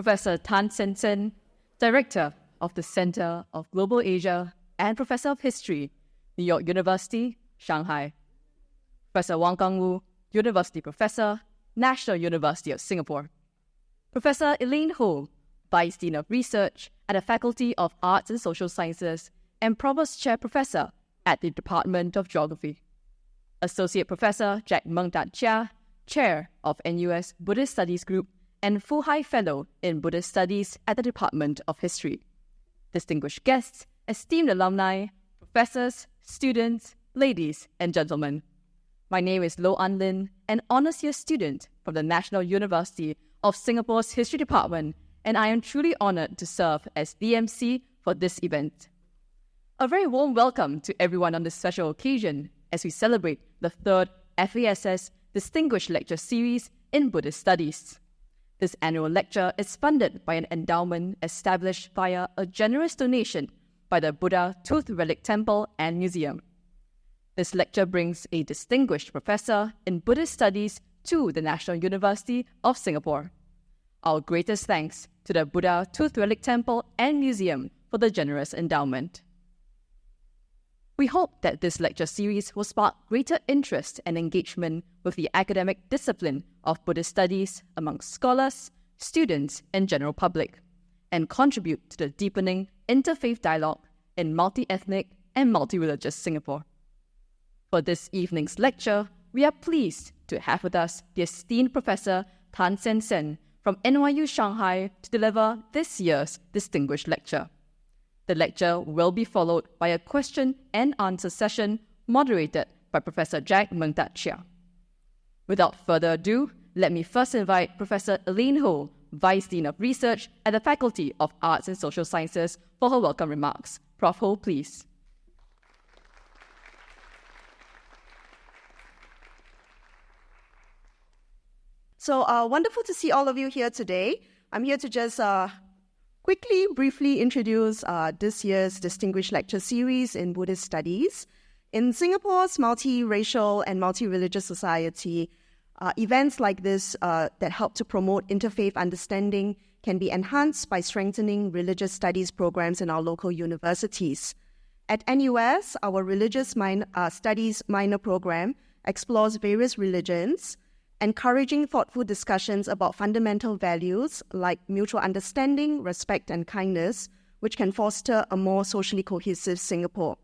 Professor Tansen Sen, Director of the Center of Global Asia and Professor of History, New York University, Shanghai. Professor Wang Gangwu, University Professor, National University of Singapore. Professor Elaine Ho, Vice Dean of Research at the Faculty of Arts and Social Sciences and Provost Chair Professor at the Department of Geography. Associate Professor Jack Meng Dat Chia, Chair of NUS Buddhist Studies Group and Fuhai Fellow in Buddhist Studies at the Department of History. Distinguished guests, esteemed alumni, professors, students, ladies and gentlemen. My name is Lo An Lin, an honours year student from the National University of Singapore's History Department, and I am truly honoured to serve as the MC for this event. A very warm welcome to everyone on this special occasion as we celebrate the third FASS Distinguished Lecture Series in Buddhist Studies. This annual lecture is funded by an endowment established via a generous donation by the Buddha Tooth Relic Temple and Museum. This lecture brings a distinguished professor in Buddhist Studies to the National University of Singapore. Our greatest thanks to the Buddha Tooth Relic Temple and Museum for the generous endowment. We hope that this lecture series will spark greater interest and engagement with the academic discipline of Buddhist studies among scholars, students, and general public, and contribute to the deepening interfaith dialogue in multi-ethnic and multi-religious Singapore. For this evening's lecture, we are pleased to have with us the esteemed Professor Tansen Sen from NYU Shanghai to deliver this year's distinguished lecture. The lecture will be followed by a question and answer session moderated by Professor Jack Meng Dat Chia. Without further ado, let me first invite Professor Elaine Ho, Vice Dean of Research at the Faculty of Arts and Social Sciences, for her welcome remarks. Prof. Ho, please. So wonderful to see all of you here today. I'm here to just briefly introduce this year's Distinguished Lecture Series in Buddhist Studies. In Singapore's multi-racial and multi-religious society, events like this that help to promote interfaith understanding can be enhanced by strengthening religious studies programs in our local universities. At NUS, our Religious Studies minor program explores various religions, encouraging thoughtful discussions about fundamental values like mutual understanding, respect, and kindness, which can foster a more socially cohesive Singapore.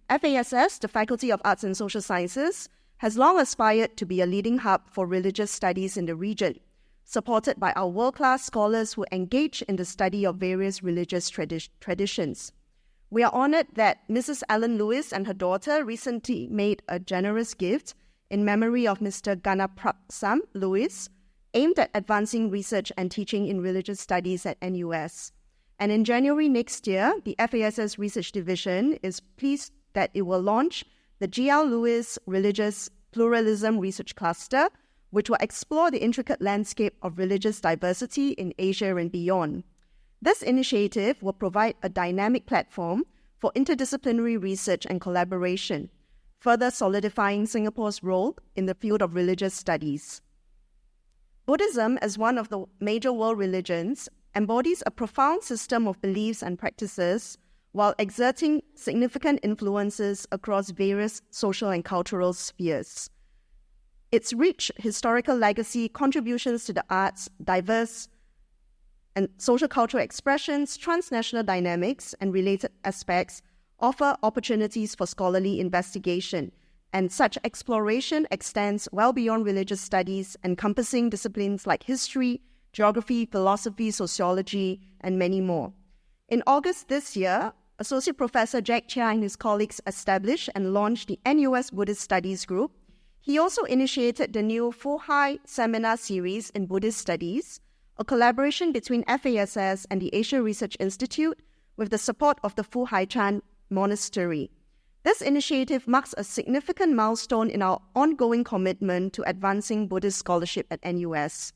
FASS, the Faculty of Arts and Social Sciences, has long aspired to be a leading hub for religious studies in the region, supported by our world-class scholars who engage in the study of various religious traditions. We are honoured that Mrs. Ellen Lewis and her daughter recently made a generous gift in memory of Mr. Ganapraksam Lewis, aimed at advancing research and teaching in religious studies at NUS. And in January next year, the FASS Research Division is pleased that it will launch the G.L. Lewis Religious Pluralism Research Cluster, which will explore the intricate landscape of religious diversity in Asia and beyond. This initiative will provide a dynamic platform for interdisciplinary research and collaboration, further solidifying Singapore's role in the field of religious studies. Buddhism, as one of the major world religions, embodies a profound system of beliefs and practices while exerting significant influences across various social and cultural spheres. Its rich historical legacy, contributions to the arts, diverse and social cultural expressions, transnational dynamics, and related aspects offer opportunities for scholarly investigation, and such exploration extends well beyond religious studies, encompassing disciplines like history, geography, philosophy, sociology, and many more. In August this year, Associate Professor Jack Chia and his colleagues established and launched the NUS Buddhist Studies Group. He also initiated the new Fuhai Seminar Series in Buddhist Studies, a collaboration between FASS and the Asia Research Institute with the support of the Fuhai Chan Monastery. This initiative marks a significant milestone in our ongoing commitment to advancing Buddhist scholarship at NUS.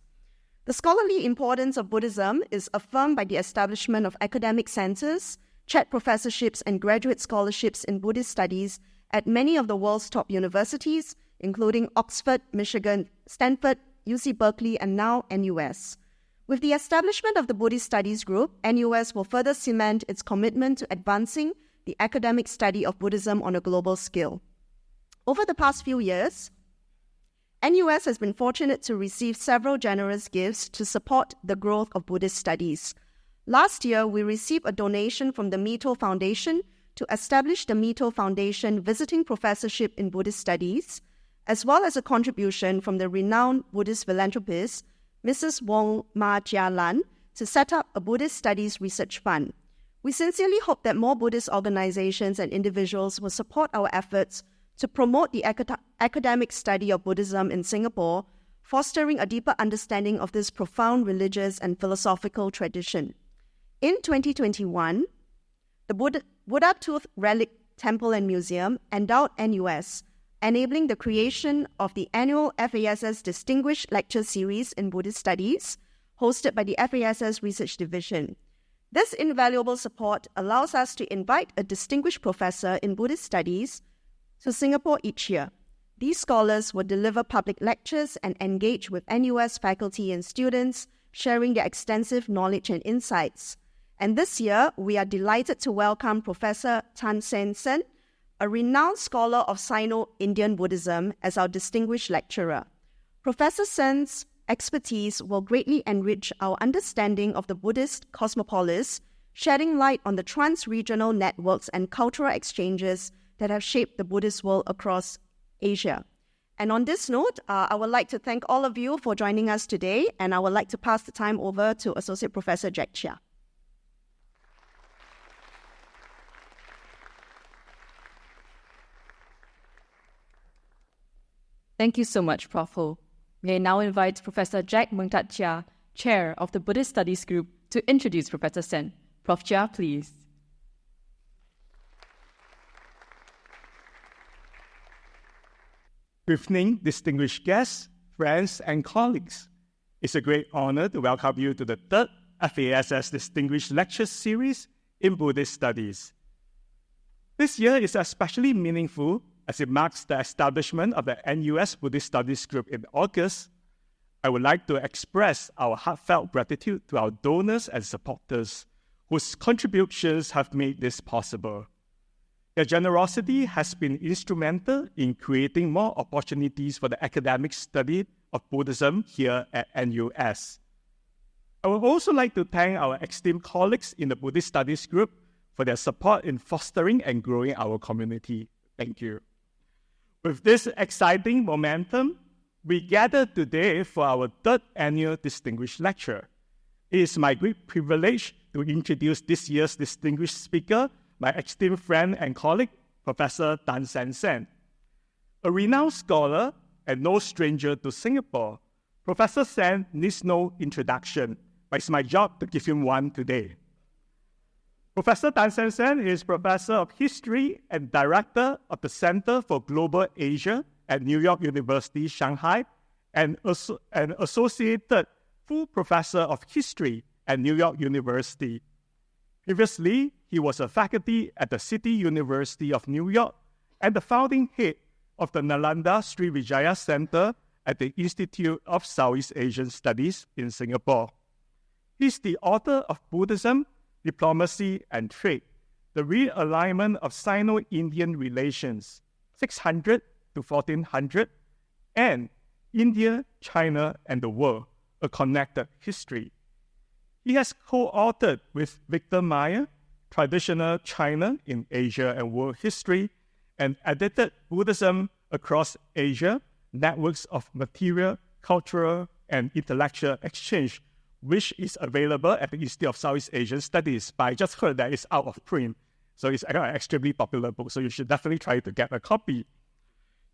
The scholarly importance of Buddhism is affirmed by the establishment of academic centers, chat professorships, and graduate scholarships in Buddhist studies at many of the world's top universities, including Oxford, Michigan, Stanford, UC Berkeley, and now NUS. With the establishment of the Buddhist Studies Group, NUS will further cement its commitment to advancing the academic study of Buddhism on a global scale. Over the past few years, NUS has been fortunate to receive several generous gifts to support the growth of Buddhist studies. Last year, we received a donation from the Mito Foundation to establish the Mito Foundation Visiting Professorship in Buddhist Studies, as well as a contribution from the renowned Buddhist philanthropist, Mrs. Wong Ma Jia Lan, to set up a Buddhist Studies Research Fund. We sincerely hope that more Buddhist organizations and individuals will support our efforts to promote the academic study of Buddhism in Singapore, fostering a deeper understanding of this profound religious and philosophical tradition. In 2021, the Buddha Tooth Relic Temple and Museum endowed NUS, enabling the creation of the annual FASS Distinguished Lecture Series in Buddhist Studies, hosted by the FASS Research Division. This invaluable support allows us to invite a distinguished professor in Buddhist Studies to Singapore each year. These scholars will deliver public lectures and engage with NUS faculty and students, sharing their extensive knowledge and insights. And this year, we are delighted to welcome Professor Tansen Sen, a renowned scholar of Sino-Indian Buddhism, as our distinguished lecturer. Professor Sen's expertise will greatly enrich our understanding of the Buddhist Cosmopolis, shedding light on the trans-regional networks and cultural exchanges that have shaped the Buddhist world across Asia. And on this note, I would like to thank all of you for joining us today, and I would like to pass the time over to Associate Professor Jack Chia. Thank you so much, Prof. Ho. May I now invite Professor Jack Mungtat Chia, Chair of the Buddhist Studies Group, to introduce Professor Sen. Prof. Chia, please. Good evening, distinguished guests, friends, and colleagues. It's a great honor to welcome you to the third FASS Distinguished Lecture Series in Buddhist Studies. This year is especially meaningful as it marks the establishment of the NUS Buddhist Studies Group in August. I would like to express our heartfelt gratitude to our donors and supporters whose contributions have made this possible. Their generosity has been instrumental in creating more opportunities for the academic study of Buddhism here at NUS. I would also like to thank our esteemed colleagues in the Buddhist Studies Group for their support in fostering and growing our community. Thank you. With this exciting momentum, we gather today for our third annual Distinguished Lecture. It is my great privilege to introduce this year's distinguished speaker, my esteemed friend and colleague, Professor Tansen Sen. A renowned scholar and no stranger to Singapore, Professor Sen needs no introduction, but it's my job to give him one today. Professor Tansen Sen is Professor of History and Director of the Center for Global Asia at New York University, Shanghai, and an Associated Full Professor of History at New York University. Previously, he was a faculty at the City University of New York and the founding head of the Nalanda Sri Vijaya Center at the Institute of Southeast Asian Studies in Singapore. He's the author of Buddhism, Diplomacy and Trade, the realignment of Sino-Indian relations, 600 to 1400, and India, China, and the World, a connected history. He has co-authored with Victor Meyer, Traditional China in Asia and World History, and edited Buddhism Across Asia, Networks of Material, Cultural, and Intellectual Exchange, which is available at the Institute of Southeast Asian Studies, but I just heard that it's out of print. So it's an extremely popular book, so you should definitely try to get a copy.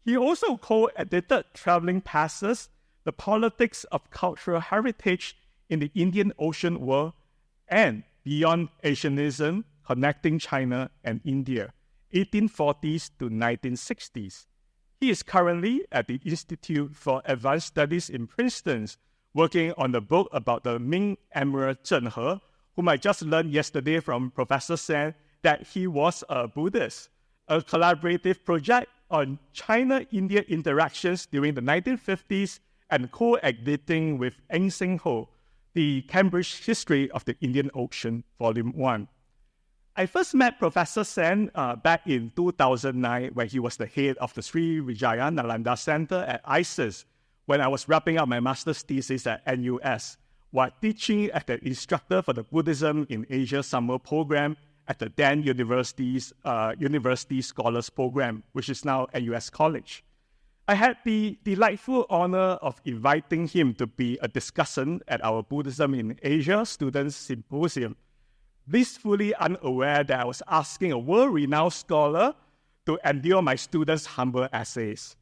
He also co-edited Traveling Passes, The Politics of Cultural Heritage in the Indian Ocean World, and Beyond Asianism, Connecting China and India, 1840s to 1960s. He is currently at the Institute for Advanced Studies in Princeton, working on the book about the Ming Emperor Zheng He, whom I just learned yesterday from Professor Sen that he was a Buddhist, a collaborative project on China-India interactions during the 1950s and co-editing with Eng Seng Ho, the Cambridge History of the Indian Ocean, Volume 1. I first met Professor Sen back in 2009 when he was the head of the Sri Vijaya Nalanda Center at ISIS when I was wrapping up my master's thesis at NUS while teaching as the instructor for the Buddhism in Asia summer program at the then University Scholars Program, which is now NUS College. I had the delightful honor of inviting him to be a discussant at our Buddhism in Asia Students' Symposium, blissfully unaware that I was asking a world-renowned scholar to endure my students' humble essays.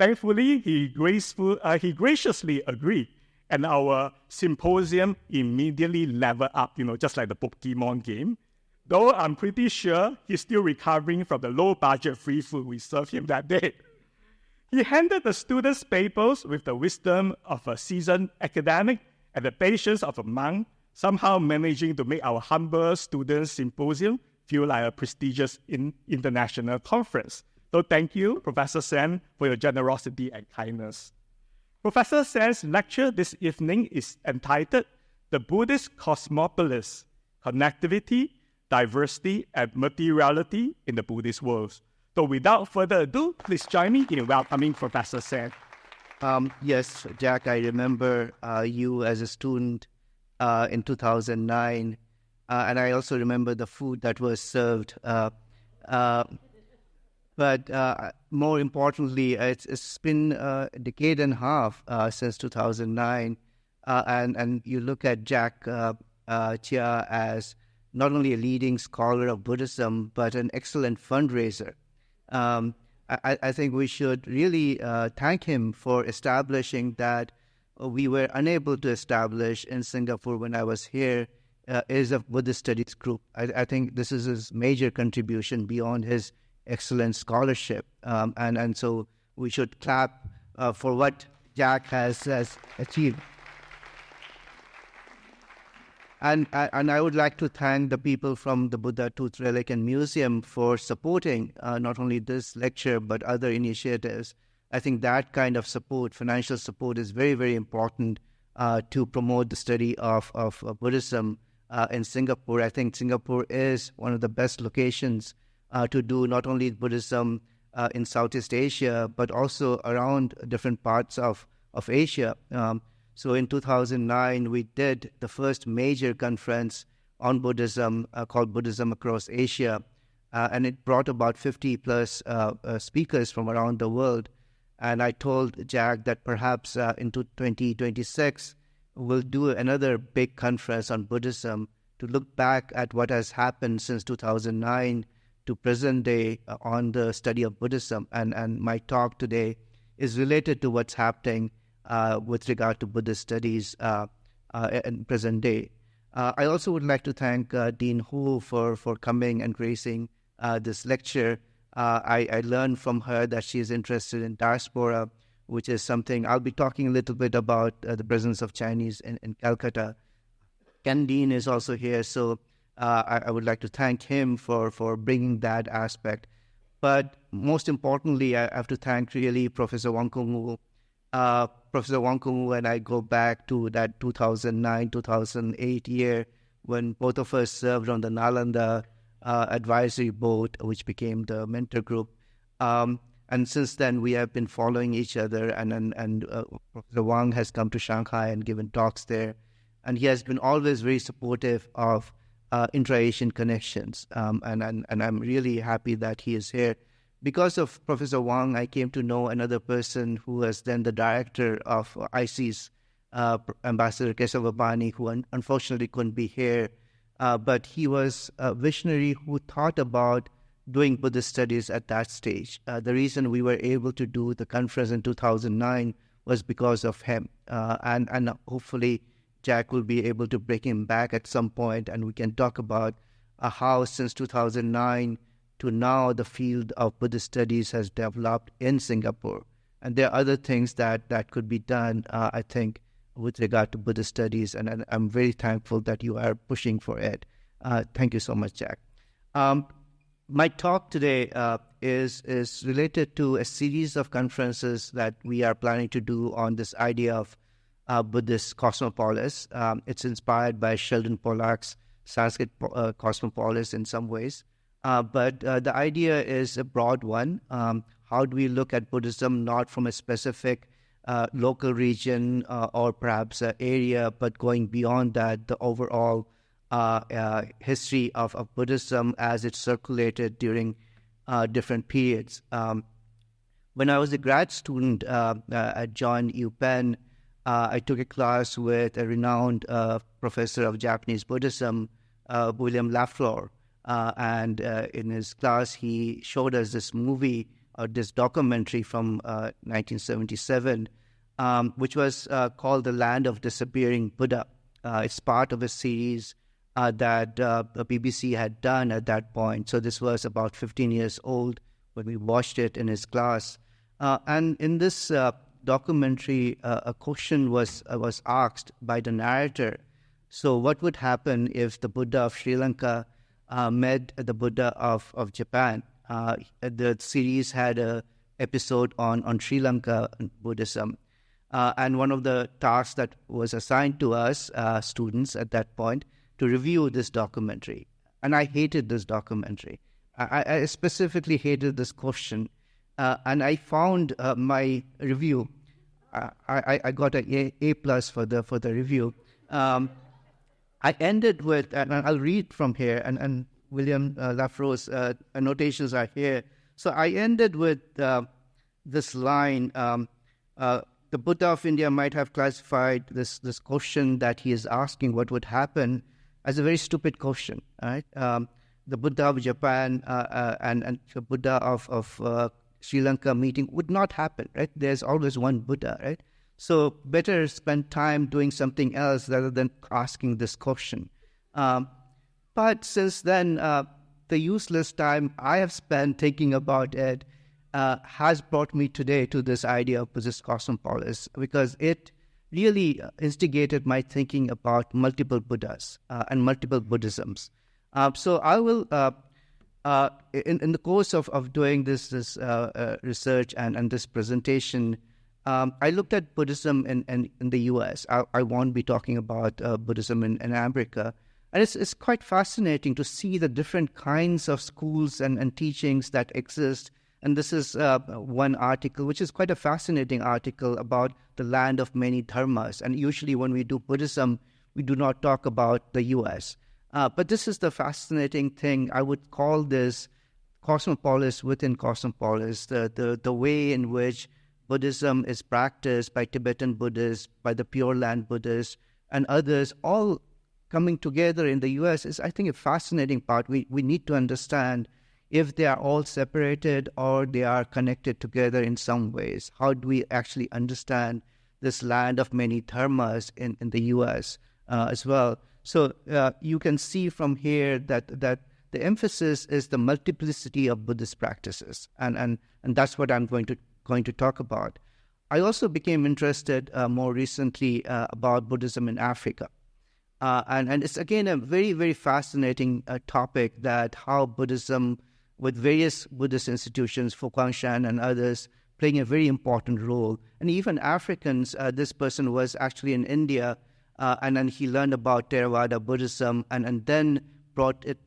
Thankfully, he graciously agreed, and our symposium immediately leveled up, just like the Pokemon game, though I'm pretty sure he's still recovering from the low-budget free food we served him that day. He handled the students' papers with the wisdom of a seasoned academic and the patience of a monk, somehow managing to make our humble students' symposium feel like a prestigious international conference. So thank you, Professor Sen, for your generosity and kindness. Professor Sen's lecture this evening is entitled The Buddhist Cosmopolis, Connectivity, Diversity, and Materiality in the Buddhist World. So without further ado, please join me in welcoming Professor Sen. Yes, Jack, I remember you as a student in 2009, and I also remember the food that was served. But more importantly, it's been a decade and a half since 2009, and you look at Jack Chia as not only a leading scholar of Buddhism, but an excellent fundraiser. I think we should really thank him for establishing that we were unable to establish in Singapore when I was here is a Buddhist studies group. I think this is his major contribution beyond his excellent scholarship. And so we should clap for what Jack has achieved. And I would like to thank the people from the Buddha Tooth Relic and Museum for supporting not only this lecture, but other initiatives. I think that kind of support, financial support, is very, very important to promote the study of Buddhism in Singapore. I think Singapore is one of the best locations to do not only Buddhism in Southeast Asia, but also around different parts of Asia. So in 2009, we did the first major conference on Buddhism called Buddhism Across Asia, and it brought about 50 plus speakers from around the world. And I told Jack that perhaps in 2026, we'll do another big conference on Buddhism to look back at what has happened since 2009 to present day on the study of Buddhism. And my talk today is related to what's happening with regard to Buddhist studies in present day. I also would like to thank Dean Hu for coming and gracing this lecture. I learned from her that she is interested in diaspora, which is something I'll be talking a little bit about the presence of Chinese in Calcutta. Ken Dean is also here, so I would like to thank him for bringing that aspect. But most importantly, I have to thank really Professor Wang Kung Wu. Professor Wang Kung Wu and I go back to that 2009-2008 year when both of us served on the Nalanda advisory board, which became the mentor group. And since then, we have been following each other, and Professor Wang has come to Shanghai and given talks there. And he has been always very supportive of intra-Asian connections. And I'm really happy that he is here. Because of Professor Wang, I came to know another person who was then the director of ICES, Ambassador Kesavabani, who unfortunately couldn't be here. But he was a visionary who thought about doing Buddhist studies at that stage. The reason we were able to do the conference in 2009 was because of him. And hopefully Jack will be able to bring him back at some point, and we can talk about how since 2009 to now the field of Buddhist studies has developed in Singapore. And there are other things that could be done, I think, with regard to Buddhist studies, and I'm very thankful that you are pushing for it. Thank you so much, Jack. My talk today is related to a series of conferences that we are planning to do on this idea of Buddhist Cosmopolis. It's inspired by Sheldon Pollack's Sanskrit Cosmopolis in some ways. But the idea is a broad one. How do we look at Buddhism not from a specific local region or perhaps area, but going beyond that, the overall history of Buddhism as it circulated during different periods. When I was a grad student at John U. Penn, I took a class with a renowned professor of Japanese Buddhism, William Lafleur. And in his class, he showed us this movie or this documentary from 1977, which was called The Land of Disappearing Buddha. It's part of a series that the BBC had done at that point. So this was about 15 years old when we watched it in his class. And in this documentary, a question was asked by the narrator. So what would happen if the Buddha of Sri Lanka met the Buddha of Japan? The series had an episode on Sri Lanka Buddhism. And one of the tasks that was assigned to us, students at that point, to review this documentary. And I hated this documentary. I specifically hated this question. And I found my review. I got an A plus for the review. I ended with, and I'll read from here, and William Lafleur's annotations are here. So I ended with this line, the Buddha of India might have classified this question that he is asking, what would happen, as a very stupid question, right? The Buddha of Japan and the Buddha of Sri Lanka meeting would not happen, right? There's always one Buddha, right? So better spend time doing something else rather than asking this question. But since then, the useless time I have spent thinking about it has brought me today to this idea of Buddhist Cosmopolis, because it really instigated my thinking about multiple Buddhas and multiple Buddhisms. So I will, in the course of doing this research and this presentation, I looked at Buddhism in the U.S. I won't be talking about Buddhism in America. And it's quite fascinating to see the different kinds of schools and teachings that exist. And this is one article, which is quite a fascinating article about the land of many dharmas. And usually when we do Buddhism, we do not talk about the U.S. But this is the fascinating thing. I would call this cosmopolis within cosmopolis, the way in which Buddhism is practiced by Tibetan Buddhists, by the Pure Land Buddhists, and others, all coming together in the U.S. is, I think, a fascinating part. We need to understand if they are all separated or they are connected together in some ways. How do we actually understand this land of many dharmas in the U.S. As well? So you can see from here that the emphasis is the multiplicity of Buddhist practices, and that's what I'm going to talk about. I also became interested more recently about Buddhism in Africa. And it's again a very, very fascinating topic, that how Buddhism, with various Buddhist institutions, Fukwangshan and others, playing a very important role. And even Africans, this person was actually in India, and then he learned about Theravada Buddhism and then brought it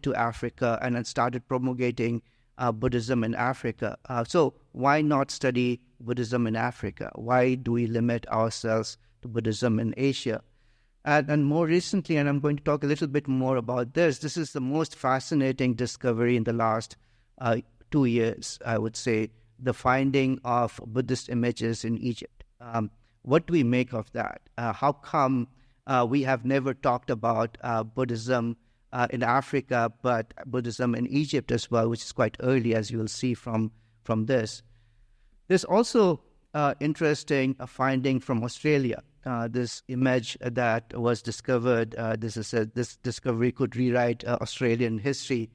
to Africa and then started promulgating Buddhism in Africa. So why not study Buddhism in Africa? Why do we limit ourselves to Buddhism in Asia? And more recently, and I'm going to talk a little bit more about this is the most fascinating discovery in the last 2 years, I would say, the finding of Buddhist images in Egypt. What do we make of that? How come we have never talked about Buddhism in Africa, but Buddhism in Egypt as well, which is quite early, as you will see from this. There's also interesting finding from Australia. This image that was discovered, this discovery could rewrite Australian history.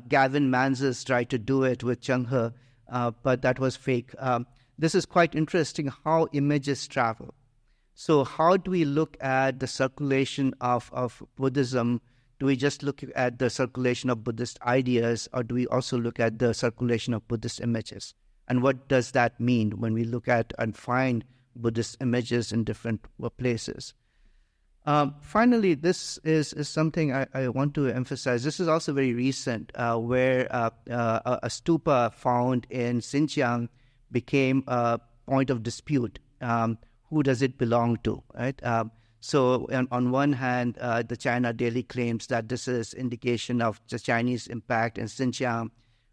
Gavin Manses tried to do it with Changhe, but that was fake. This is quite interesting how images travel. So how do we look at the circulation of Buddhism? Do we just look at the circulation of Buddhist ideas, or do we also look at the circulation of Buddhist images? And what does that mean when we look at and find Buddhist images in different places. Finally, this is something I want to emphasize. This is also very recent, where a stupa found in Xinjiang became a point of dispute. Who does it belong to, right? So on one hand, the China Daily claims that this is indication of the Chinese impact in Xinjiang.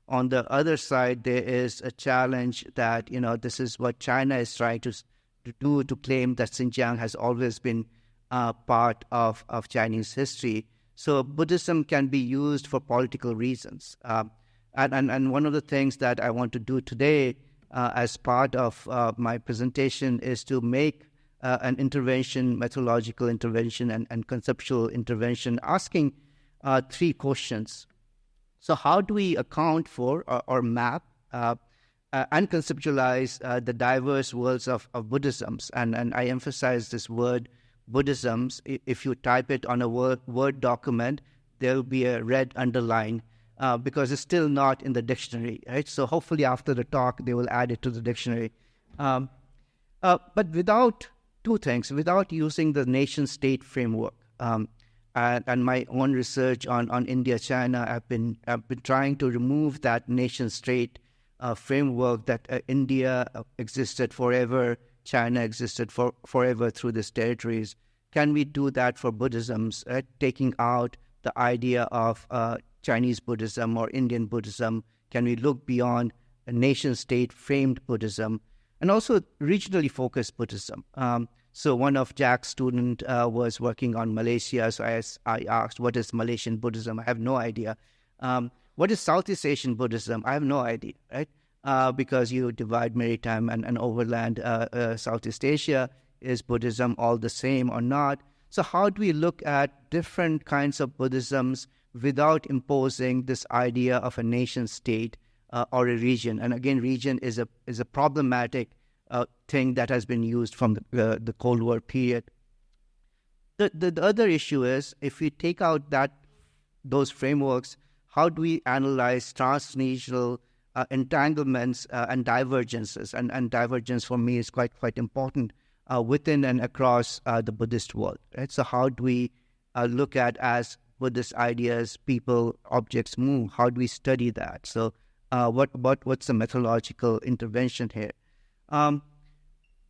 On the other side, there is a challenge that, this is what China is trying to do, to claim that Xinjiang has always been part of Chinese history. So Buddhism can be used for political reasons. And one of the things that I want to do today as part of my presentation is to make an intervention, methodological intervention and conceptual intervention, asking 3 questions. So how do we account for or map and conceptualize the diverse worlds of Buddhisms? And I emphasize this word Buddhisms. If you type it on a Word document, there will be a red underline because it's still not in the dictionary, right? So hopefully after the talk, they will add it to the dictionary. But without 2 things, without using the nation-state framework, and my own research on India, China, I've been trying to remove that nation-state framework that India existed forever, China existed forever through these territories. Can we do that for Buddhisms, taking out the idea of Chinese Buddhism or Indian Buddhism? Can we look beyond a nation-state framed Buddhism and also regionally focused Buddhism? So one of Jack's students was working on Malaysia. So I asked, what is Malaysian Buddhism? I have no idea. What is Southeast Asian Buddhism? I have no idea, right? Because you divide maritime and overland Southeast Asia. Is Buddhism all the same or not? So how do we look at different kinds of Buddhisms without imposing this idea of a nation state or a region? And again, region is a problematic thing that has been used from the Cold War period. The other issue is, if we take out those frameworks, how do we analyze transnational entanglements and divergences? And divergence for me is quite important within and across the Buddhist world, right? So how do we look at, as Buddhist ideas, people, objects move? How do we study that? So what's the methodological intervention here?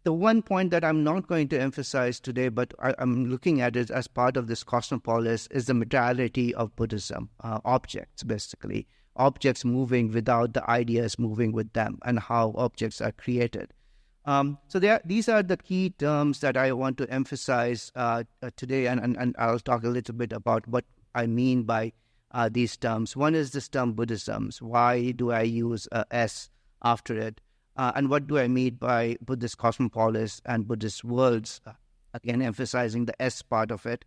The one point that I'm not going to emphasize today, but I'm looking at it as part of this cosmopolis, is the materiality of Buddhism, objects, basically. Objects moving without the ideas moving with them, and how objects are created. So these are the key terms that I want to emphasize today, and I'll talk a little bit about what I mean by these terms. One is this term Buddhisms. Why do I use S after it? And what do I mean by Buddhist Cosmopolis and Buddhist worlds? Again, emphasizing the S part of it.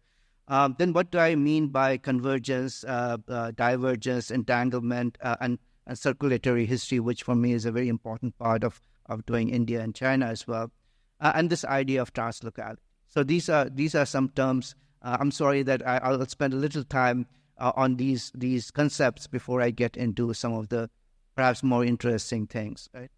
Then what do I mean by convergence, divergence, entanglement, and circulatory history, which for me is a very important part of doing India and China as well. And this idea of translocality. So these are some terms. I'm sorry that I'll spend a little time on these concepts before I get into some of the perhaps more interesting things, right?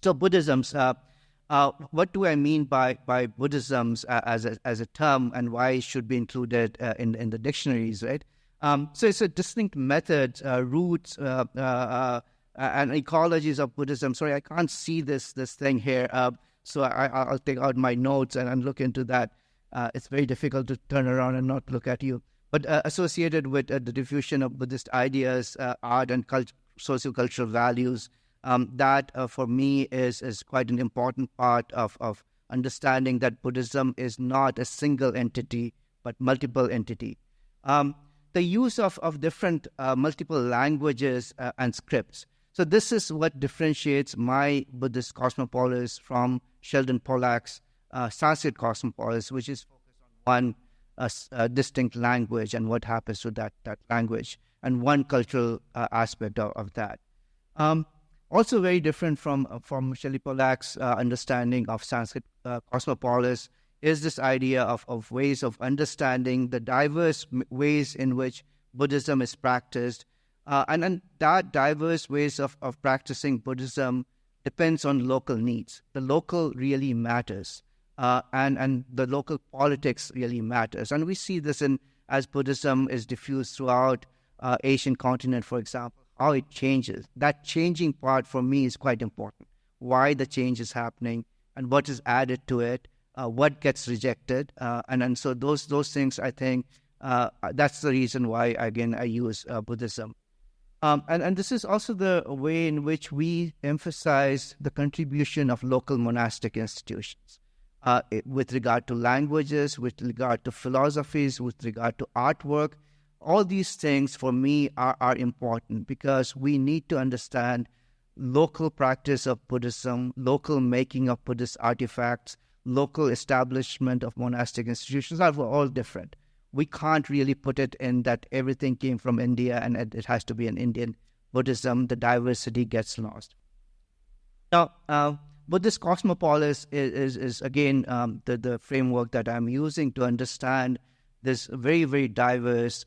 So Buddhisms, what do I mean by Buddhisms as a term, and why it should be included in the dictionaries, right? So it's a distinct method, roots, and ecologies of Buddhism. Sorry, I can't see this thing here, so I'll take out my notes and look into that. It's very difficult to turn around and not look at you. But associated with the diffusion of Buddhist ideas, art, and socio-cultural values, that for me is quite an important part of understanding that Buddhism is not a single entity, but multiple entity. The use of different multiple languages and scripts. So this is what differentiates my Buddhist Cosmopolis from Sheldon Pollack's Sanskrit Cosmopolis, which is focused on one distinct language and what happens to that language, and one cultural aspect of that. Also very different from Shelley Pollack's understanding of Sanskrit Cosmopolis is this idea of ways of understanding the diverse ways in which Buddhism is practiced. And that diverse ways of practicing Buddhism depends on local needs. The local really matters, and the local politics really matters. And we see this as Buddhism is diffused throughout Asian continent, for example, how it changes. That changing part for me is quite important. Why the change is happening and what is added to it, what gets rejected, and so those things, I think, that's the reason why, again, I use Buddhism. And this is also the way in which we emphasize the contribution of local monastic institutions with regard to languages, with regard to philosophies, with regard to artwork. All these things for me are important because we need to understand local practice of Buddhism, local making of Buddhist artifacts, local establishment of monastic institutions are all different. We can't really put it in that everything came from India and it has to be an Indian Buddhism. The diversity gets lost. Now, Buddhist Cosmopolis is again, the framework that I'm using to understand this very, very diverse,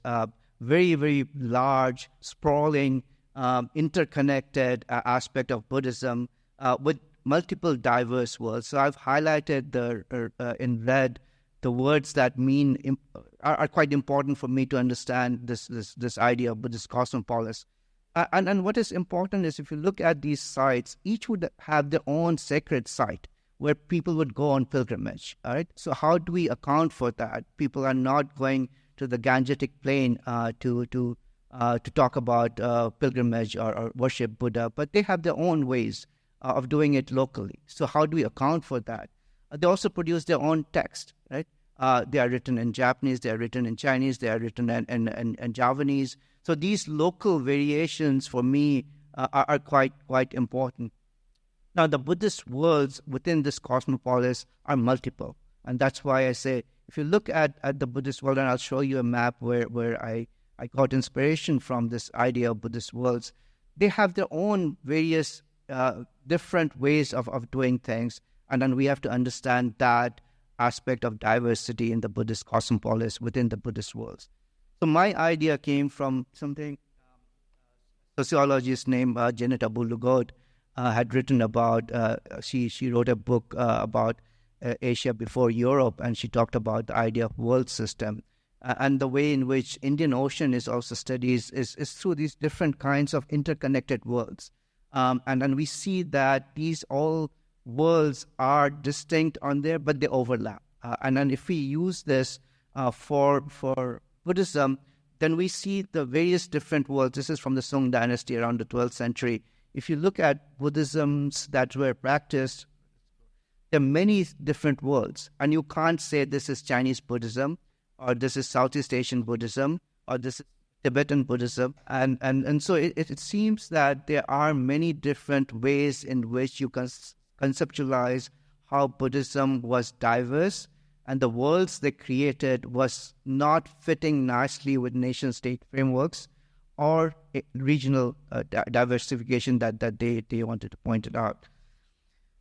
very, very large, sprawling, interconnected aspect of Buddhism with multiple diverse words. So I've highlighted in red the words that are quite important for me to understand this idea of Buddhist Cosmopolis. And what is important is if you look at these sites, each would have their own sacred site where people would go on pilgrimage. All right. So how do we account for that? People are not going to the Gangetic plain to talk about pilgrimage or worship Buddha, but they have their own ways of doing it locally. So how do we account for that? They also produce their own text, right? They are written in Japanese, they are written in Chinese, they are written in Javanese. So these local variations for me are quite important. Now, the Buddhist worlds within this cosmopolis are multiple. And that's why I say, if you look at the Buddhist world, and I'll show you a map where I got inspiration from this idea of Buddhist worlds, they have their own various different ways of doing things. And then we have to understand that aspect of diversity in the Buddhist cosmopolis within the Buddhist worlds. So my idea came from something sociologist named Janet Abu-Lughod had written about. She wrote a book about Asia before Europe, and she talked about the idea of world system. And the way in which Indian Ocean is also studied is through these different kinds of interconnected worlds. And then we see that these all worlds are distinct on there, but they overlap. And then if we use this for Buddhism, then we see the various different worlds. This is from the Song dynasty around the 12th century. If you look at Buddhisms that were practiced, there are many different worlds. And you can't say this is Chinese Buddhism, or this is Southeast Asian Buddhism, or this is Tibetan Buddhism. And so it seems that there are many different ways in which you can conceptualize how Buddhism was diverse, and the worlds they created was not fitting nicely with nation-state frameworks or regional diversification that they wanted to point it out.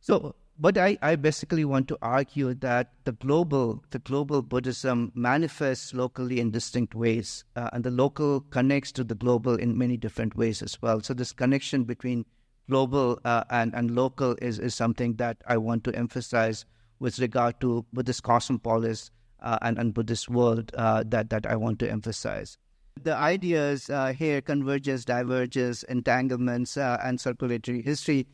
So, but I basically want to argue that the global Buddhism manifests locally in distinct ways, and the local connects to the global in many different ways as well. So this connection between global and local is something that I want to emphasize with regard to Buddhist cosmopolis and Buddhist world that I want to emphasize. The ideas here, convergence, divergence, entanglements, and circulatory history.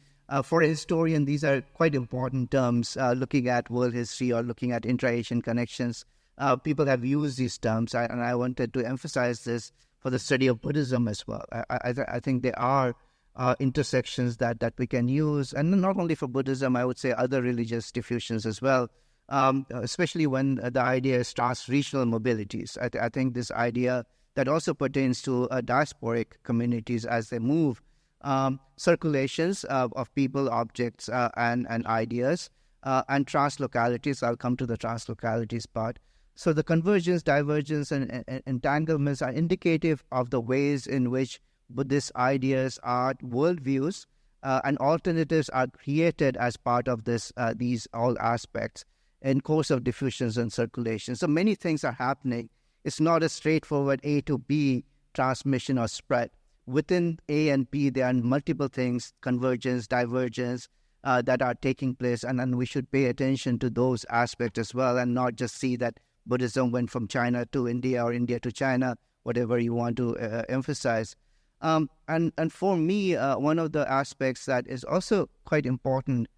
For a historian, these are quite important terms, looking at world history or looking at intra-Asian connections. People have used these terms, and I wanted to emphasize this for the study of Buddhism as well. I think there are intersections that we can use, and not only for Buddhism, I would say other religious diffusions as well, especially when the idea is trans-regional mobilities. I think this idea that also pertains to diasporic communities as they move, circulations of people, objects, and ideas, and translocalities. I'll come to the translocalities part. So the convergence, divergence, and entanglements are indicative of the ways in which Buddhist ideas, art, worldviews, and alternatives are created as part of these all aspects in course of diffusions and circulation. So many things are happening. It's not a straightforward A to B transmission or spread, within A and B, there are multiple things, convergence, divergence, that are taking place. And we should pay attention to those aspects as well, and not just see that Buddhism went from China to India or India to China, whatever you want to emphasize. And for me, one of the aspects that is also quite important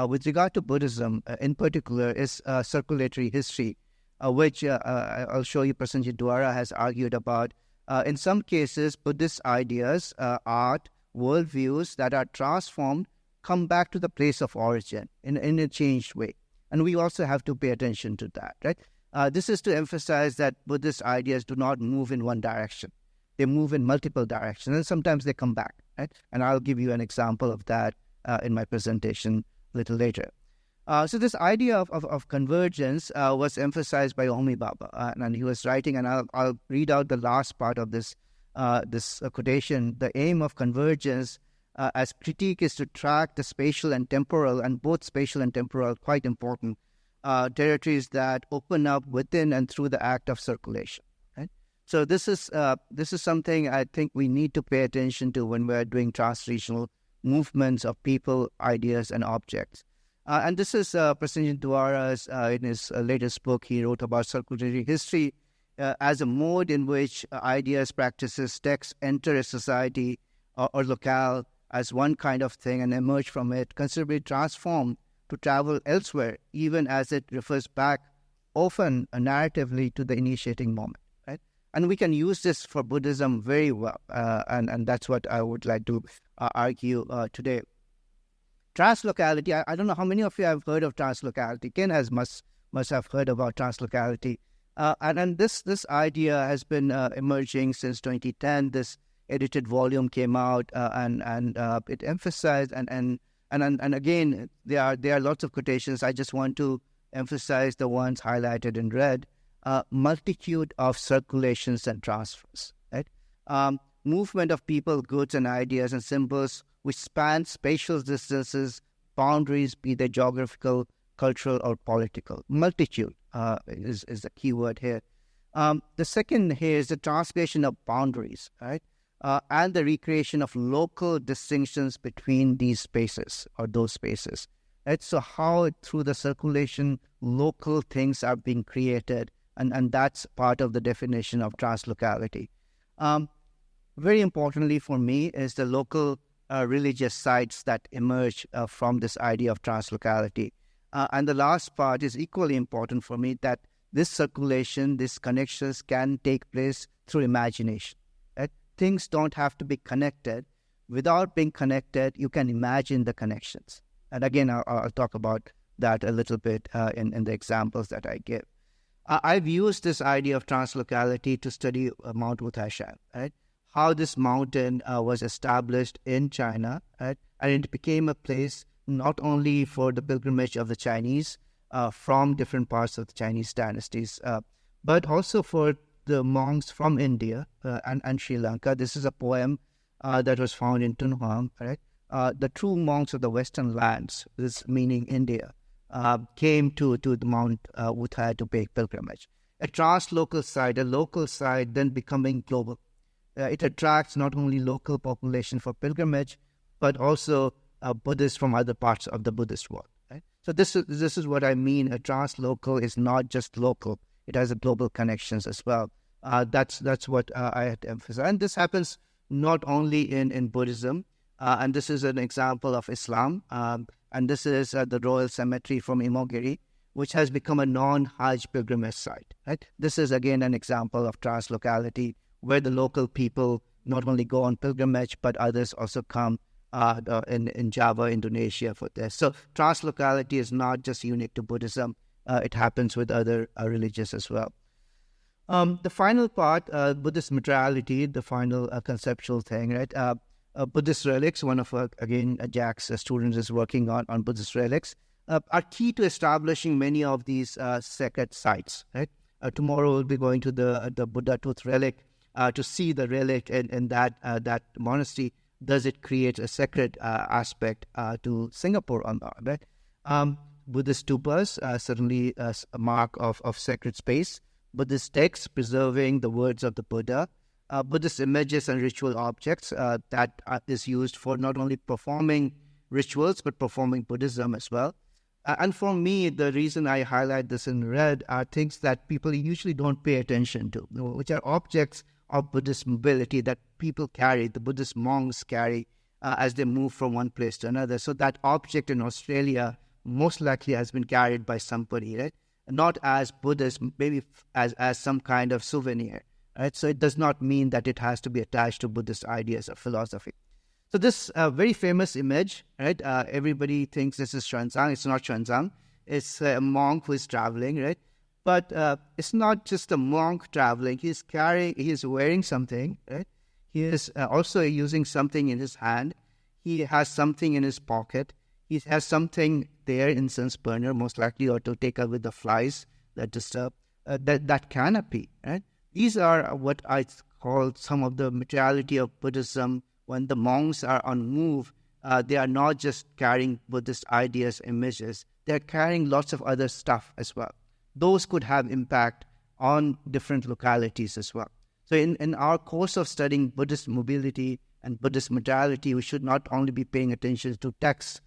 with regard to Buddhism in particular is circulatory history, which I'll show you Prasenjit Dwara has argued about. In some cases, Buddhist ideas, art, worldviews that are transformed come back to the place of origin in a changed way. And we also have to pay attention to that, right? This is to emphasize that Buddhist ideas do not move in one direction. They move in multiple directions, and sometimes they come back, right? And I'll give you an example of that in my presentation a little later. So this idea of convergence was emphasized by Homi Bhabha, and he was writing, and I'll read out the last part of this quotation. The aim of convergence as critique is to track the spatial and temporal, and both spatial and temporal, quite important, territories that open up within and through the act of circulation. Right? So this is something I think we need to pay attention to when we're doing trans-regional movements of people, ideas, and objects. And this is Prasenjit Dwara's, in his latest book, he wrote about circulatory history as a mode in which ideas, practices, texts enter a society or locale as one kind of thing and emerge from it, considerably transformed to travel elsewhere, even as it refers back often narratively to the initiating moment. Right? And we can use this for Buddhism very well, and that's what I would like to argue today. Translocality, I don't know how many of you have heard of translocality. Ken must have heard about translocality. And this idea has been emerging since 2010. This edited volume came out, and it emphasized, and again, there are lots of quotations. I just want to emphasize the ones highlighted in red. Multitude of circulations and transfers. Right? Movement of people, goods, and ideas and symbols which span spatial distances, boundaries, be they geographical, cultural, or political. Multitude is the key word here. The second here is the translation of boundaries, right? And the recreation of local distinctions between these spaces or those spaces. Right? So how through the circulation, local things are being created, and that's part of the definition of translocality. Very importantly for me is the local religious sites that emerge from this idea of translocality. And the last part is equally important for me, that this circulation, these connections can take place through imagination. Right? Things don't have to be connected. Without being connected, you can imagine the connections. And again, I'll talk about that a little bit in the examples that I give. I've used this idea of translocality to study Mount Wutai, right? How this mountain was established in China, right? And it became a place not only for the pilgrimage of the Chinese from different parts of the Chinese dynasties, but also for the monks from India and Sri Lanka. This is a poem that was found in Dunhuang, right? The true monks of the Western lands, this meaning India, came to the Mount Wutai to pay pilgrimage. A translocal site, a local site, then becoming global. It attracts not only local population for pilgrimage, but also Buddhists from other parts of the Buddhist world. Right? So this is what I mean. A translocal is not just local; it has a global connections as well. That's what I had to emphasize. And this happens not only in Buddhism, and this is an example of Islam. And this is the Royal Cemetery from Imogiri, which has become a non-Hajj pilgrimage site. Right? This is again an example of translocality, where the local people not only go on pilgrimage, but others also come in Java, Indonesia for this. So translocality is not just unique to Buddhism. It happens with other religions as well. The final part, Buddhist materiality, the final conceptual thing, right? Buddhist relics, one of, again, Jack's students is working on Buddhist relics, are key to establishing many of these sacred sites, right? Tomorrow we'll be going to the Buddha tooth relic to see the relic in that monastery. Does it create a sacred aspect to Singapore or not? Right? Buddhist stupas, certainly a mark of sacred space. Buddhist texts preserving the words of the Buddha, Buddhist images and ritual objects that is used for not only performing rituals, but performing Buddhism as well. And for me, the reason I highlight this in red are things that people usually don't pay attention to, which are objects of Buddhist mobility that people carry, the Buddhist monks carry as they move from one place to another. So that object in Australia most likely has been carried by somebody, right? Not as Buddhist, maybe as some kind of souvenir, right? So it does not mean that it has to be attached to Buddhist ideas or philosophy. So this very famous image, right? Everybody thinks this is Xuanzang. It's not Xuanzang. It's a monk who is traveling, right? But it's not just a monk traveling. He's wearing something, right? He is also using something in his hand. He has something in his pocket. He has something there, incense burner, most likely, or to take away the flies that disturb that canopy, right? These are what I call some of the materiality of Buddhism. When the monks are on move, they are not just carrying Buddhist ideas, images. They are carrying lots of other stuff as well. Those could have impact on different localities as well. So in our course of studying Buddhist mobility and Buddhist materiality, we should not only be paying attention to texts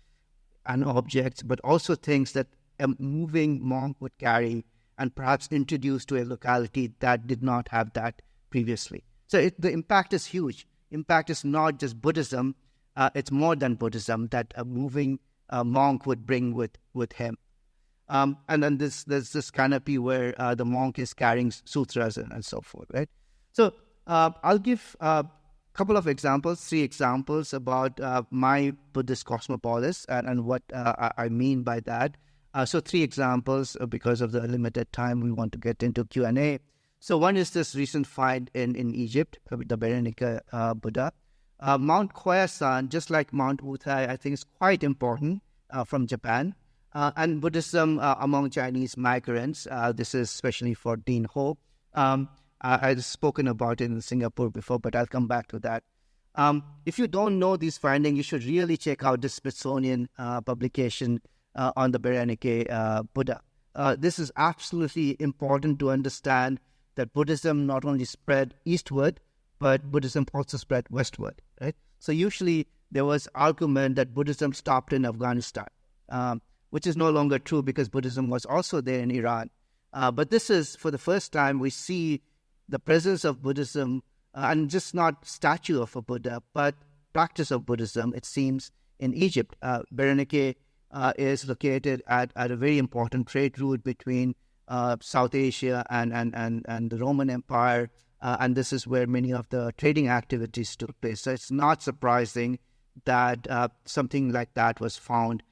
and objects, but also things that a moving monk would carry and perhaps introduce to a locality that did not have that previously. So the impact is huge. Impact is not just Buddhism, it's more than Buddhism that a moving monk would bring with him. And then there's this canopy where the monk is carrying sutras and so forth, right? So I'll give a couple of examples, 3 examples about my Buddhist Cosmopolis and what I mean by that. So 3 examples, because of the limited time we want to get into Q&A. So one is this recent find in Egypt, the Berenika Buddha. Mount Koyasan, just like Mount Wutai, I think is quite important from Japan. And Buddhism among Chinese migrants, this is especially for Dean Ho. I've spoken about it in Singapore before, but I'll come back to that. If you don't know these findings, you should really check out the Smithsonian publication on the Berenike Buddha. This is absolutely important to understand that Buddhism not only spread eastward, but Buddhism also spread westward, right? So usually there was argument that Buddhism stopped in Afghanistan, which is no longer true because Buddhism was also there in Iran. But this is, for the first time, we see the presence of Buddhism, and just not statue of a Buddha, but practice of Buddhism, it seems, in Egypt. Berenike is located at a very important trade route between South Asia and the Roman Empire, and this is where many of the trading activities took place. So it's not surprising that something like that was found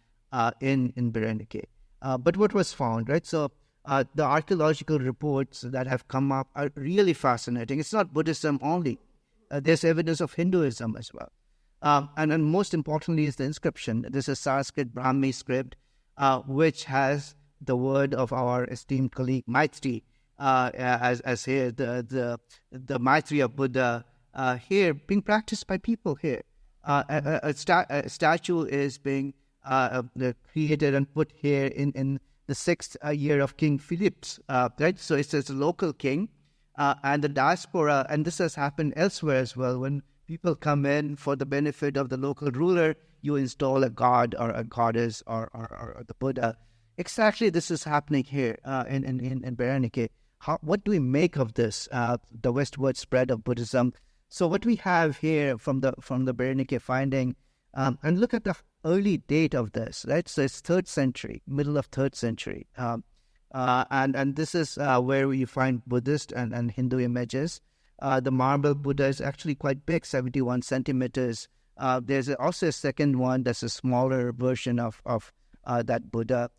in Berenike. But what was found, right? So the archaeological reports that have come up are really fascinating. It's not Buddhism only. There's evidence of Hinduism as well. And most importantly is the inscription. This is Sanskrit Brahmi script, which has the word of our esteemed colleague Maitri, as here, the Maitri of Buddha here being practiced by people here. A statue is being created and put here in the 6th year of King Philip's, right? So it's a local king, and the diaspora, and this has happened elsewhere as well. When people come in for the benefit of the local ruler, you install a god or a goddess or the Buddha. Exactly, this is happening here in Berenike. What do we make of this? The westward spread of Buddhism. So what we have here from the Berenike finding, and look at the early date of this, right? So it's 3rd century, middle of 3rd century, and this is where you find Buddhist and Hindu images. The marble Buddha is actually quite big, 71 centimeters. There's also a second one that's a smaller version of that Buddha.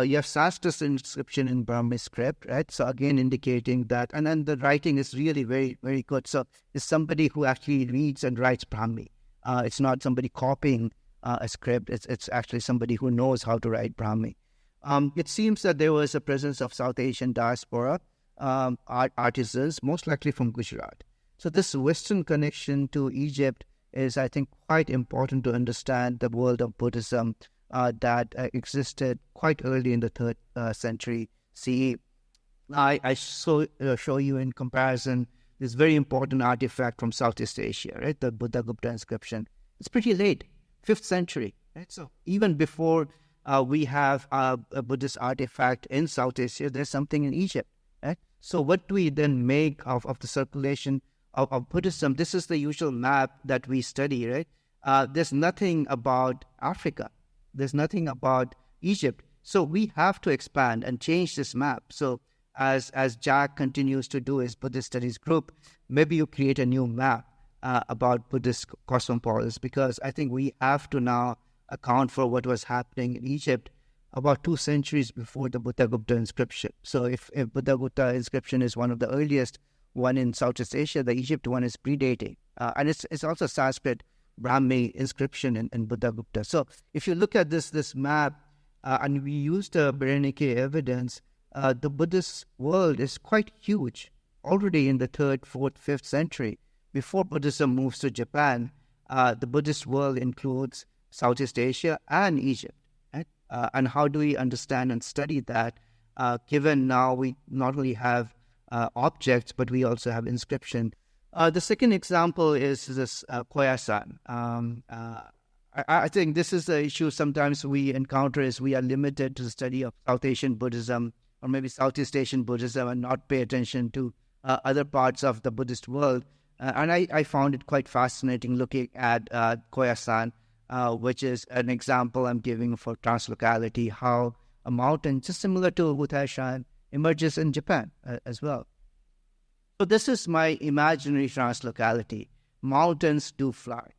You have Sanskrit inscription in Brahmi script, right? So again indicating that, and then the writing is really very, very good. So it's somebody who actually reads and writes Brahmi. It's not somebody copying a script. It's actually somebody who knows how to write Brahmi. It seems that there was a presence of South Asian diaspora artisans, most likely from Gujarat. So this Western connection to Egypt is, I think, quite important to understand the world of Buddhism that existed quite early in the 3rd century CE. I show you in comparison this very important artifact from Southeast Asia, right? The Buddha-Gupta inscription. It's pretty late, 5th century, right? So even before we have a Buddhist artifact in South Asia, there's something in Egypt, right? So what do we then make of the circulation of Buddhism? This is the usual map that we study, right? There's nothing about Africa. There's nothing about Egypt. So we have to expand and change this map. So as Jack continues to do his Buddhist Studies group, maybe you create a new map about Buddhist Cosmopolis, because I think we have to now account for what was happening in Egypt about 2 centuries before the Buddha-Gupta inscription. So if Buddha-Gupta inscription is one of the earliest one in Southeast Asia, the Egypt one is predating. And it's also Sanskrit Brahmi inscription in Buddha-Gupta. So if you look at this map, and we use the Berenike evidence, the Buddhist world is quite huge. Already in the 3rd, 4th, 5th century, before Buddhism moves to Japan, the Buddhist world includes Southeast Asia and Egypt. Right? And how do we understand and study that, given now we not only have objects, but we also have inscription. The second example is this Khorasan. I think this is the issue sometimes we encounter, is we are limited to the study of South Asian Buddhism or maybe Southeast Asian Buddhism and not pay attention to other parts of the Buddhist world. And I found it quite fascinating looking at Khorasan, which is an example I'm giving for translocality, how a mountain, just similar to Uttaishan, emerges in Japan as well. So this is my imaginary translocality. Mountains do fly.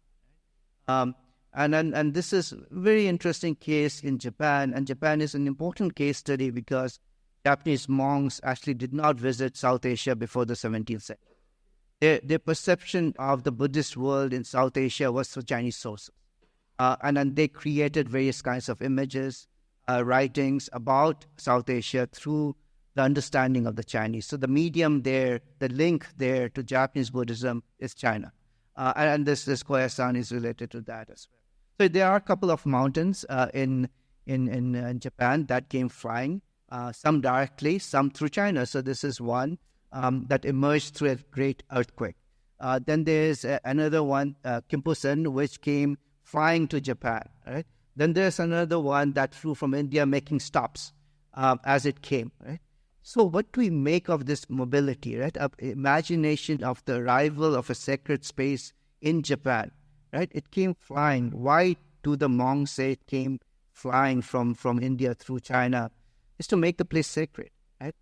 And this is a very interesting case in Japan. And Japan is an important case study because Japanese monks actually did not visit South Asia before the 17th century. Their perception of the Buddhist world in South Asia was through Chinese sources. And then they created various kinds of images, writings about South Asia through the understanding of the Chinese. So the medium there, the link there to Japanese Buddhism is China. And this Khorasan is related to that as well. So there are a couple of mountains in Japan that came flying, some directly, some through China. So this is one that emerged through a great earthquake. Then there's another one, Kimpusen, which came flying to Japan. Right? Then there's another one that flew from India, making stops as it came. Right? So what do we make of this mobility, right? Imagination of the arrival of a sacred space in Japan, right? It came flying. Why do the monks say it came flying from India through China? It's to make the place sacred, right?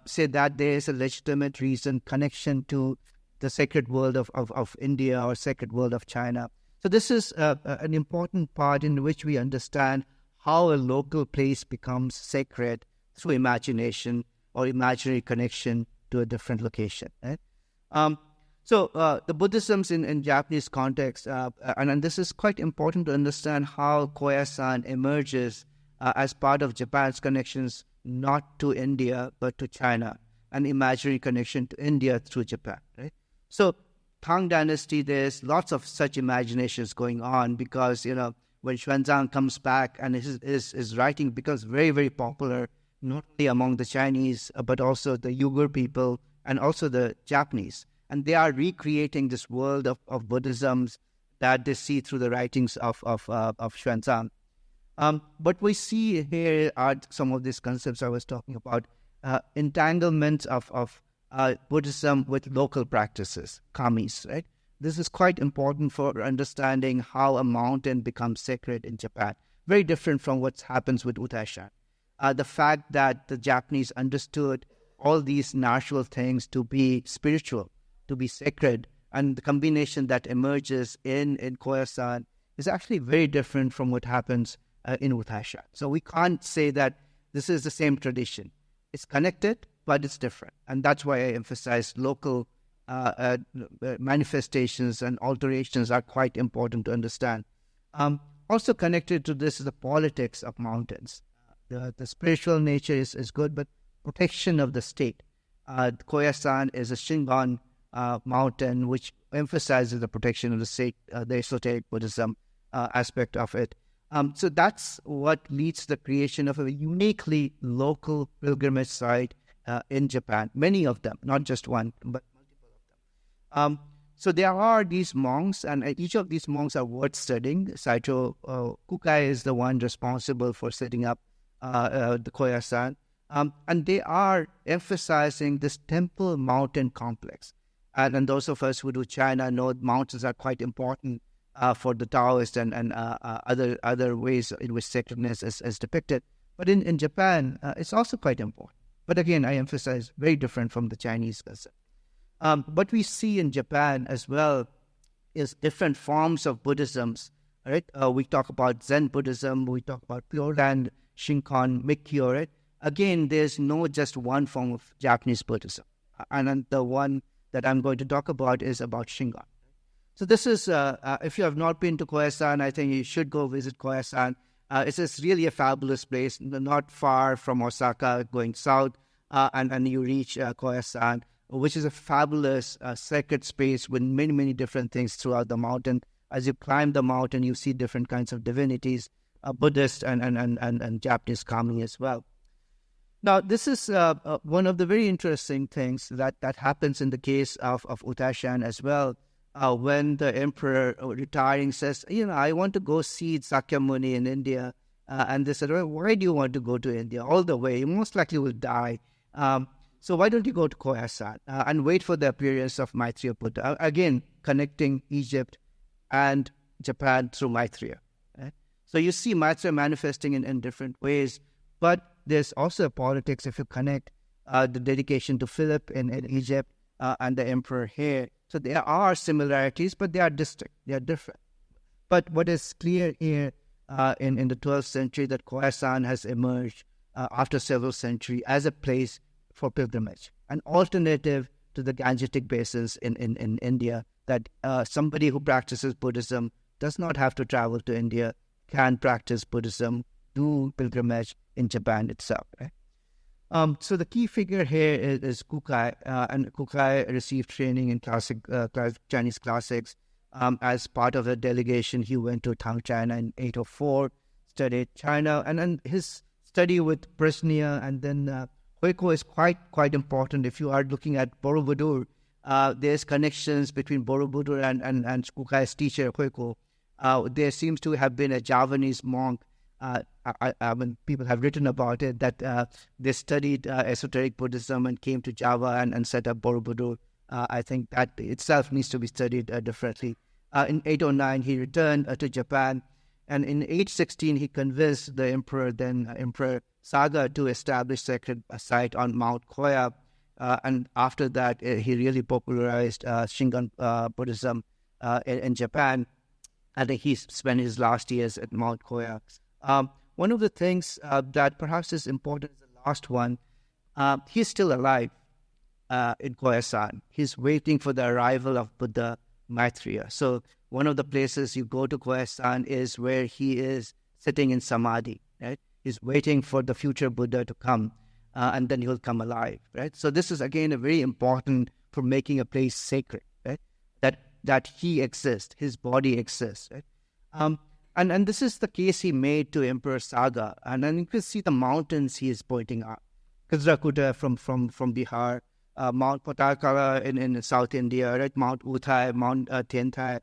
Say that there is a legitimate reason, connection to the sacred world of India or sacred world of China. So this is an important part in which we understand how a local place becomes sacred through imagination or imaginary connection to a different location. Right? So the Buddhisms in Japanese context, and this is quite important to understand how Khorasan emerges as part of Japan's connections not to India but to China, an imaginary connection to India through Japan. Right? So Tang Dynasty, there's lots of such imaginations going on because, when Xuanzang comes back and his writing becomes very, very popular, not only among the Chinese, but also the Uyghur people and also the Japanese. And they are recreating this world of Buddhisms that they see through the writings of Xuanzang. But we see here are some of these concepts I was talking about, entanglement of Buddhism with local practices, kamis, right? This is quite important for understanding how a mountain becomes sacred in Japan. Very different from what happens with Uttaishan. The fact that the Japanese understood all these natural things to be spiritual, to be sacred, and the combination that emerges in Khorasan is actually very different from what happens in Uttaishan. So we can't say that this is the same tradition. It's connected, but it's different. And that's why I emphasize local manifestations and alterations are quite important to understand. Also connected to this is the politics of mountains. The spiritual nature is good, but protection of the state. Khorasan is a Shingon mountain, which emphasizes the protection of the state, the esoteric Buddhism aspect of it. So that's what leads to the creation of a uniquely local pilgrimage site in Japan. Many of them, not just one, but multiple of them. So there are these monks, and each of these monks are worth studying. Saito Kukai is the one responsible for setting up the Koyasan. And they are emphasizing this temple mountain complex. And those of us who do China know mountains are quite important for the Taoist and other ways in which sacredness is depicted. But in Japan, it's also quite important. But again, I emphasize very different from the Chinese concept. What we see in Japan as well is different forms of Buddhisms. Right? We talk about Zen Buddhism, we talk about Pure Land, Shingon, Mikkyo. Right? Again, there's no just one form of Japanese Buddhism. And the one that I'm going to talk about is about Shingon. So this is, if you have not been to Koyasan, I think you should go visit Koyasan. It's really a fabulous place, not far from Osaka, going south, and you reach Koyasan, which is a fabulous sacred space with many, many different things throughout the mountain. As you climb the mountain, you see different kinds of divinities, Buddhist and Japanese kami as well. Now, this is one of the very interesting things that happens in the case of Utashan as well. When the emperor retiring says, I want to go see Sakyamuni in India. And they said, well, why do you want to go to India all the way? You most likely will die. So why don't you go to Koyasan and wait for the appearance of Maitreya Buddha? Again, connecting Egypt and Japan through Maitreya. Right? So you see Maitreya manifesting in different ways. But there's also a politics if you connect the dedication to Philip in Egypt and the emperor here. So there are similarities, but they are distinct. They are different. But what is clear here in the 12th century that Khorasan has emerged after several centuries as a place for pilgrimage, an alternative to the Gangetic basins in India, that somebody who practices Buddhism does not have to travel to India, can practice Buddhism, do pilgrimage in Japan itself. Right? So the key figure here is Kukai, and Kukai received training in Chinese classics. As part of the delegation, he went to Tang China in 804, studied China, and then his study with Bresnia and then Huiko is quite important. If you are looking at Borobudur, there's connections between Borobudur and Kukai's teacher Huiko. There seems to have been a Javanese monk. I mean, people have written about it, that they studied esoteric Buddhism and came to Java and set up Borobudur. I think that itself needs to be studied differently. In 809, he returned to Japan, and in 816, he convinced the emperor, then Emperor Saga, to establish sacred site on Mount Koya. And after that, he really popularized Shingon Buddhism in Japan. I think he spent his last years at Mount Koya. One of the things that perhaps is important is the last one. He's still alive in Koyasan. He's waiting for the arrival of Buddha Maitreya. So one of the places you go to Koyasan is where he is sitting in Samadhi. Right? He's waiting for the future Buddha to come, and then he'll come alive. Right? So this is again a very important for making a place sacred. Right? That he exists, his body exists. Right? And this is the case he made to Emperor Saga. And then you can see the mountains he is pointing out. Kajrakuta from Bihar, Mount Patakala in South India, right? Mount Uthai, Mount Tiantai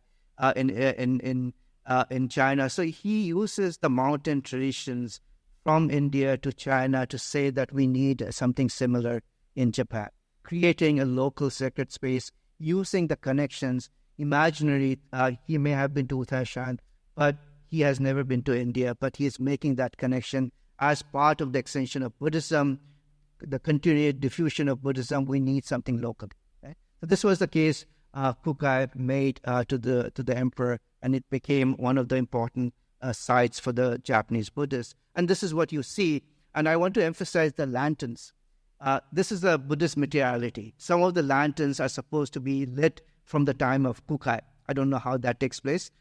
in China. So he uses the mountain traditions from India to China to say that we need something similar in Japan, creating a local sacred space, using the connections. Imaginary, he may have been to Uttarakhand, but he has never been to India, but he is making that connection as part of the extension of Buddhism, the continued diffusion of Buddhism. We need something local. Right? So this was the case Kukai made to the emperor, and it became one of the important sites for the Japanese Buddhists. And this is what you see. And I want to emphasize the lanterns. This is a Buddhist materiality. Some of the lanterns are supposed to be lit from the time of Kukai. I don't know how that takes place.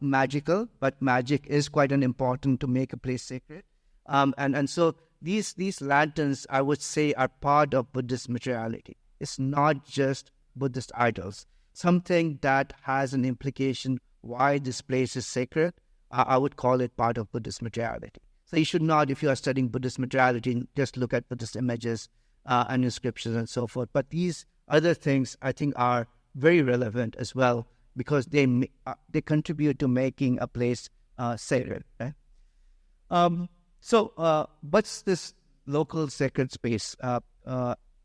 Magical, but magic is quite an important to make a place sacred. And so these lanterns, I would say, are part of Buddhist materiality. It's not just Buddhist idols. Something that has an implication why this place is sacred, I would call it part of Buddhist materiality. So you should not, if you are studying Buddhist materiality, just look at Buddhist images and inscriptions and so forth. But these other things, I think, are very relevant as well because they contribute to making a place sacred. Right? What's this local sacred space?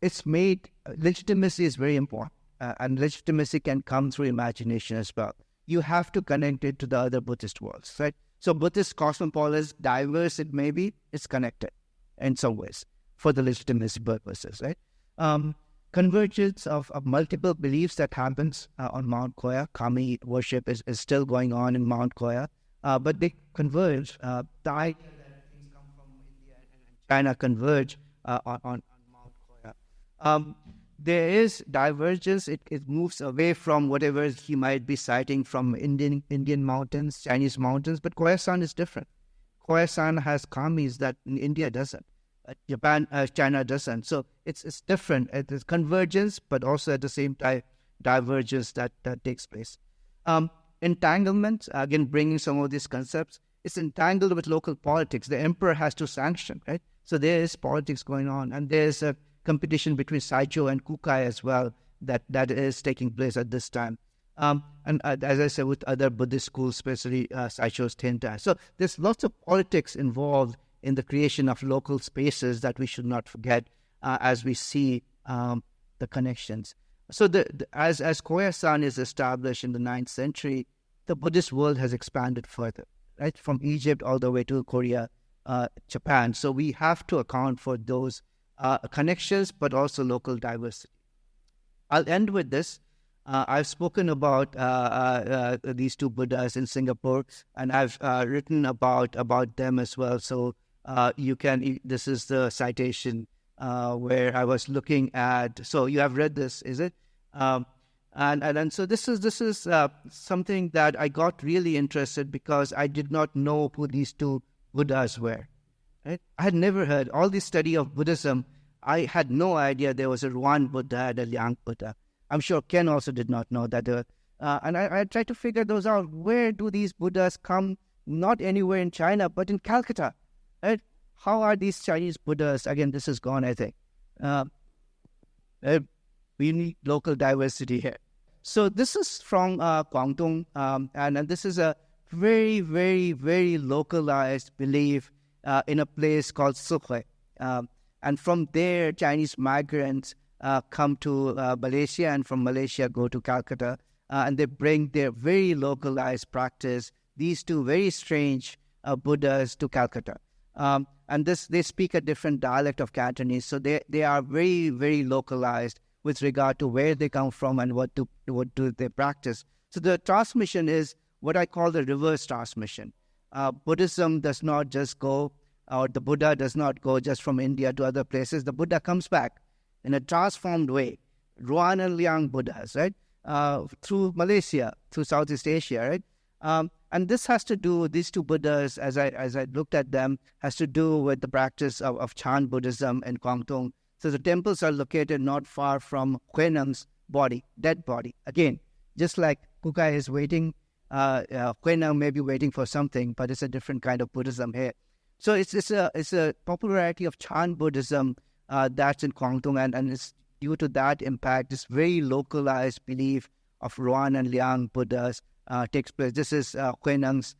It's made legitimacy is very important, and legitimacy can come through imagination as well. You have to connect it to the other Buddhist worlds, right? So Buddhist cosmopolis, diverse it may be, it's connected in some ways for the legitimacy purposes, right? Convergence of multiple beliefs that happens on Mount Koya. Kami worship is still going on in Mount Koya, but they converge. The idea that things come from India and China converge on Mount Koya. There is divergence. It moves away from whatever he might be citing from Indian mountains, Chinese mountains, but Koyasan is different. Koyasan has kamis that India doesn't. China doesn't. So it's different. It is convergence, but also at the same time divergence that takes place. Entanglement, again, bringing some of these concepts, it's entangled with local politics. The emperor has to sanction, right? So there is politics going on, and there's a competition between Saicho and Kukai as well that is taking place at this time. And as I said, with other Buddhist schools, especially Saicho's Tentai. So there's lots of politics involved in the creation of local spaces that we should not forget as we see the connections. So as Koyasan is established in the 9th century, the Buddhist world has expanded further, right? From Egypt all the way to Korea, Japan. So we have to account for those connections, but also local diversity. I'll end with this. I've spoken about these two Buddhas in Singapore, and I've written about them as well. So you can. This is the citation where I was looking at. So you have read this, is it? And so this is something that I got really interested because I did not know who these two Buddhas were. Right? I had never heard all this study of Buddhism. I had no idea there was a Ruan Buddha and a Liang Buddha. I'm sure Ken also did not know that. And I tried to figure those out. Where do these Buddhas come? Not anywhere in China, but in Calcutta. Right? How are these Chinese Buddhas? Again, this is gone, I think. We need local diversity here. So this is from Guangdong, and this is a very, very, very localized belief in a place called Sukhoi. And from there, Chinese migrants come to Malaysia, and from Malaysia go to Calcutta, and they bring their very localized practice, these two very strange Buddhas, to Calcutta. And they speak a different dialect of Cantonese, so they are very, very localized with regard to where they come from and what do they practice. So the transmission is what I call the reverse transmission. Buddhism does not just go, or the Buddha does not go just from India to other places. The Buddha comes back in a transformed way. Ruan and Liang Buddhas, right? Through Malaysia, through Southeast Asia, right? And this has to do, these two Buddhas, as I looked at them, has to do with the practice of Chan Buddhism in Guangdong. So the temples are located not far from Huineng's body, dead body. Again, just like Kukai is waiting, Huineng may be waiting for something, but it's a different kind of Buddhism here. So it's a popularity of Chan Buddhism that's in Guangdong, and it's due to that impact, this very localized belief of Ruan and Liang Buddhas takes place. This is Huineng's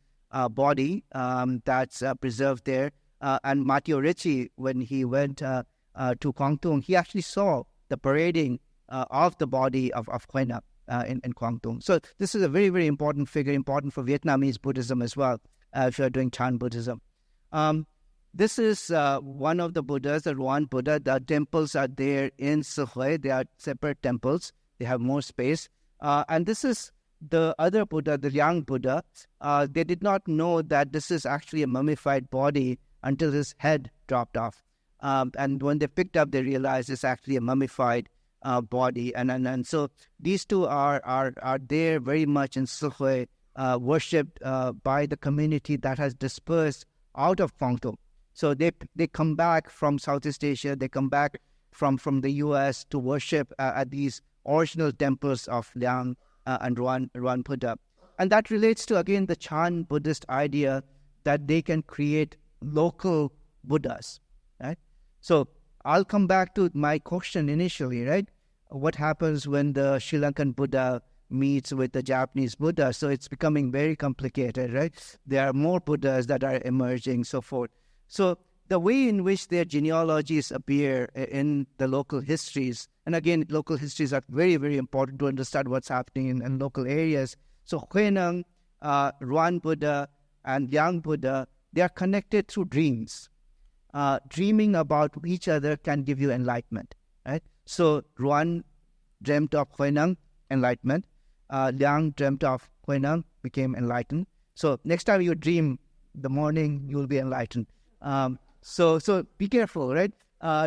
body that's preserved there. And Materiality, when he went to Guangdong, he actually saw the parading of the body of Huineng in Guangdong. So this is a very, very important figure, important for Vietnamese Buddhism as well, if you're doing Chan Buddhism. This is one of the Buddhas, the Ruan Buddha. The temples are there in Sukhoi. They are separate temples. They have more space. And this is the other Buddha, the Liang Buddha. They did not know that this is actually a mummified body until his head dropped off. And when they picked up, they realized it's actually a mummified body. And so these two are there very much in Sukhoi, worshipped by the community that has dispersed out of Guangdong. So they come back from Southeast Asia, they come back from the US to worship at these original temples of Liang and Ruan Buddha. And that relates to, again, the Chan Buddhist idea that they can create local Buddhas, right? So I'll come back to my question initially, right? what happens when the Sri Lankan Buddha meets with the Japanese Buddha. So it's becoming very complicated, right? There are more Buddhas that are emerging, so forth. So the way in which their genealogies appear in the local histories, and again, local histories are very, very important to understand what's happening in local areas. So Huineng, Ruan Buddha, and Liang Buddha, they are connected through dreams. Dreaming about each other can give you enlightenment, right? So Ruan dreamt of Huineng, enlightenment. Liang dreamt of Huineng, became enlightened. So next time you dream the morning, you will be enlightened. So be careful, right?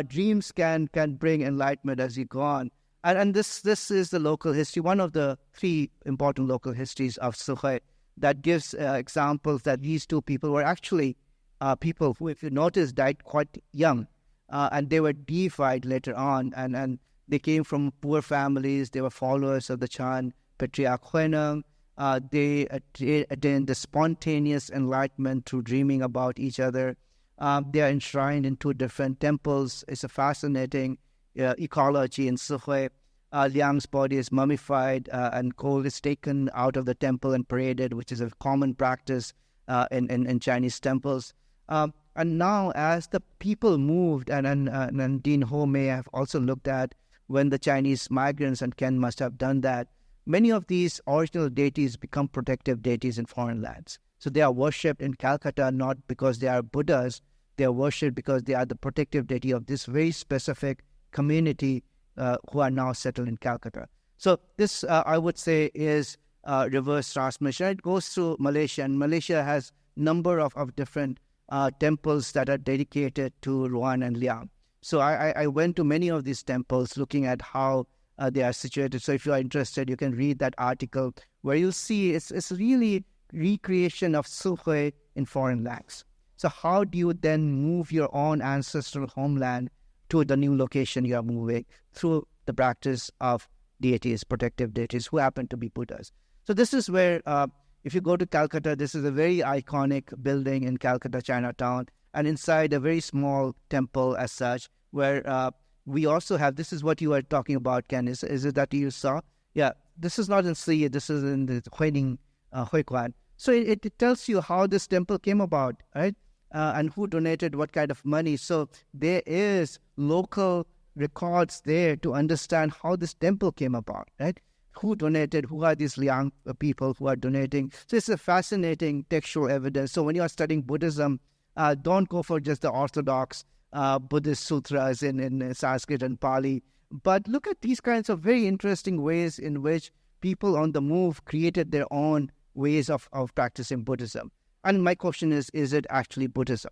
Dreams can bring enlightenment as you go on. And this is the local history, one of the 3 important local histories of Sukhoi that gives examples that these 2 people were actually people who, if you notice, died quite young. And they were deified later on. And they came from poor families. They were followers of the Chan Patriarch Huineng. They attained the spontaneous enlightenment through dreaming about each other. They are enshrined in 2 different temples. It's a fascinating ecology in Sukhoi. Liang's body is mummified and coal is taken out of the temple and paraded, which is a common practice in Chinese temples. And now as the people moved, and Dean Ho may have also looked at when the Chinese migrants, and Ken must have done that, many of these original deities become protective deities in foreign lands. So they are worshipped in Calcutta not because they are Buddhas, they are worshipped because they are the protective deity of this very specific community who are now settled in Calcutta. So this, I would say, is reverse transmission. It goes through Malaysia, and Malaysia has number of different temples that are dedicated to Ruan and Liang. So I went to many of these temples looking at how they are situated. So if you are interested, you can read that article where you'll see it's really recreation of Sukhoi in foreign lands. So how do you then move your own ancestral homeland to the new location you are moving? Through the practice of deities, protective deities, who happen to be Buddhas. So this is where, if you go to Calcutta, this is a very iconic building in Calcutta, Chinatown, and inside a very small temple as such, where we also have, this is what you are talking about, Ken, is it that you saw? Yeah, this is not in Siye, this is in the Huining, Huikuan. So it tells you how this temple came about, right? And who donated what kind of money. So there is local records there to understand how this temple came about, right? Who donated, who are these Liang people who are donating. So it's a fascinating textual evidence. So when you are studying Buddhism, don't go for just the orthodox Buddhist sutras in Sanskrit and Pali, but look at these kinds of very interesting ways in which people on the move created their own ways of practicing Buddhism. And my question is it actually Buddhism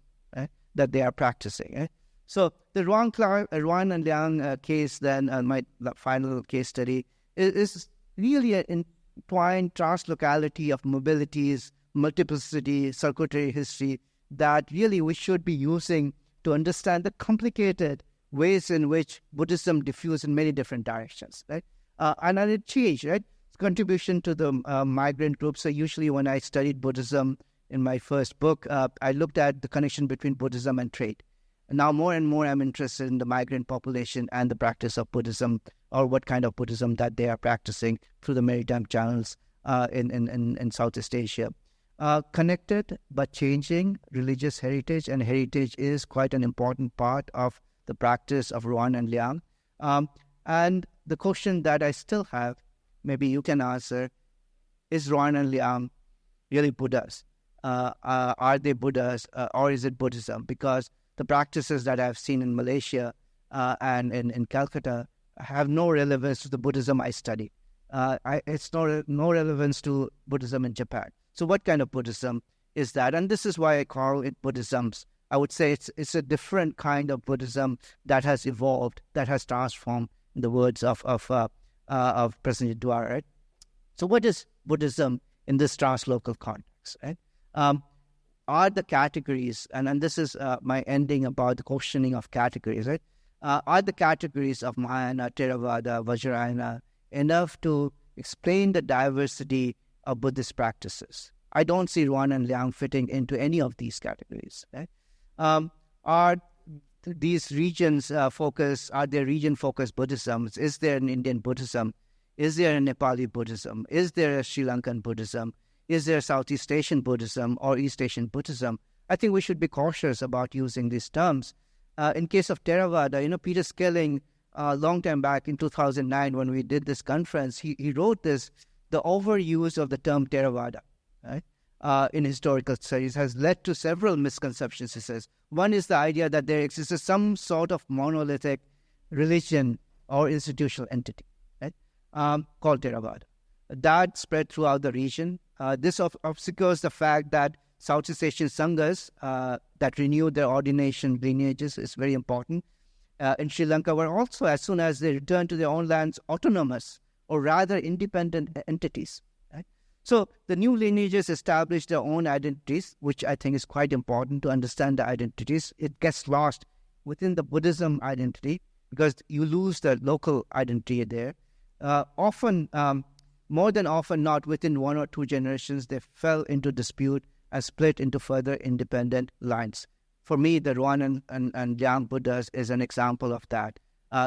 that they are practicing? So the Ruan and Liang case then, my final case study, is really an entwined translocality of mobilities, multiplicity, circuitry history that really we should be using to understand the complicated ways in which Buddhism diffused in many different directions, right? And it changed, right? Contribution to the migrant groups. So usually when I studied Buddhism in my first book, I looked at the connection between Buddhism and trade. And now more and more I'm interested in the migrant population and the practice of Buddhism, or what kind of Buddhism that they are practicing through the maritime channels in Southeast Asia. Connected but changing religious heritage, and heritage is quite an important part of the practice of Ruan and Liang. And the question that I still have, maybe you can answer, is Ruan and Liang really Buddhas? Are they Buddhas, or is it Buddhism? Because the practices that I've seen in Malaysia and in Calcutta have no relevance to the Buddhism I study. It's no relevance to Buddhism in Japan. So what kind of Buddhism is that? And this is why I call it Buddhisms. I would say it's a different kind of Buddhism that has evolved, that has transformed, in the words of President Dwar, right? So what is Buddhism in this translocal context, right? Are the categories, and this is my ending about the questioning of categories, right? Are the categories of Mahayana, Theravada, Vajrayana enough to explain the diversity of Buddhist practices? I don't see Ruan and Liang fitting into any of these categories, right? Are these regions are there region-focused Buddhisms? Is there an Indian Buddhism? Is there a Nepali Buddhism? Is there a Sri Lankan Buddhism? Is there Southeast Asian Buddhism or East Asian Buddhism? I think we should be cautious about using these terms. In case of Theravada, Peter Skilling, a long time back in 2009 when we did this conference, he wrote this, the overuse of the term Theravada, right? In historical studies has led to several misconceptions, he says. One is the idea that there exists some sort of monolithic religion or institutional entity, right, called Theravada. That spread throughout the region. This obscures the fact that Southeast Asian Sanghas that renewed their ordination lineages is very important. In Sri Lanka were also, as soon as they returned to their own lands, autonomous or rather independent entities. Right? So the new lineages established their own identities, which I think is quite important to understand the identities. It gets lost within the Buddhism identity because you lose the local identity there. Often, more than often not, within 1 or 2 generations, they fell into dispute and split into further independent lines. For me, the Ruan and Liang Buddhas is an example of that,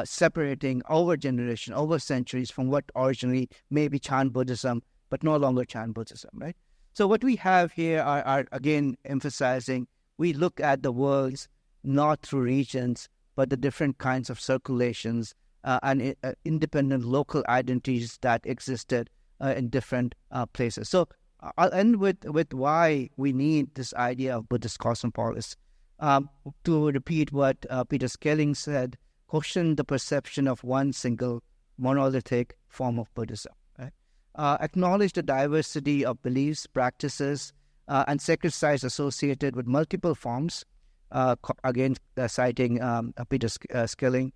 separating over generation, over centuries from what originally may be Chan Buddhism, but no longer Chan Buddhism, right? So what we have here are again emphasizing we look at the worlds not through regions, but the different kinds of circulations and independent local identities that existed in different places. So I'll end with why we need this idea of Buddhist Cosmopolis. To repeat what Peter Skilling said, question the perception of one single monolithic form of Buddhism. Right? Acknowledge the diversity of beliefs, practices, and sacred sites associated with multiple forms, again citing Peter Skilling,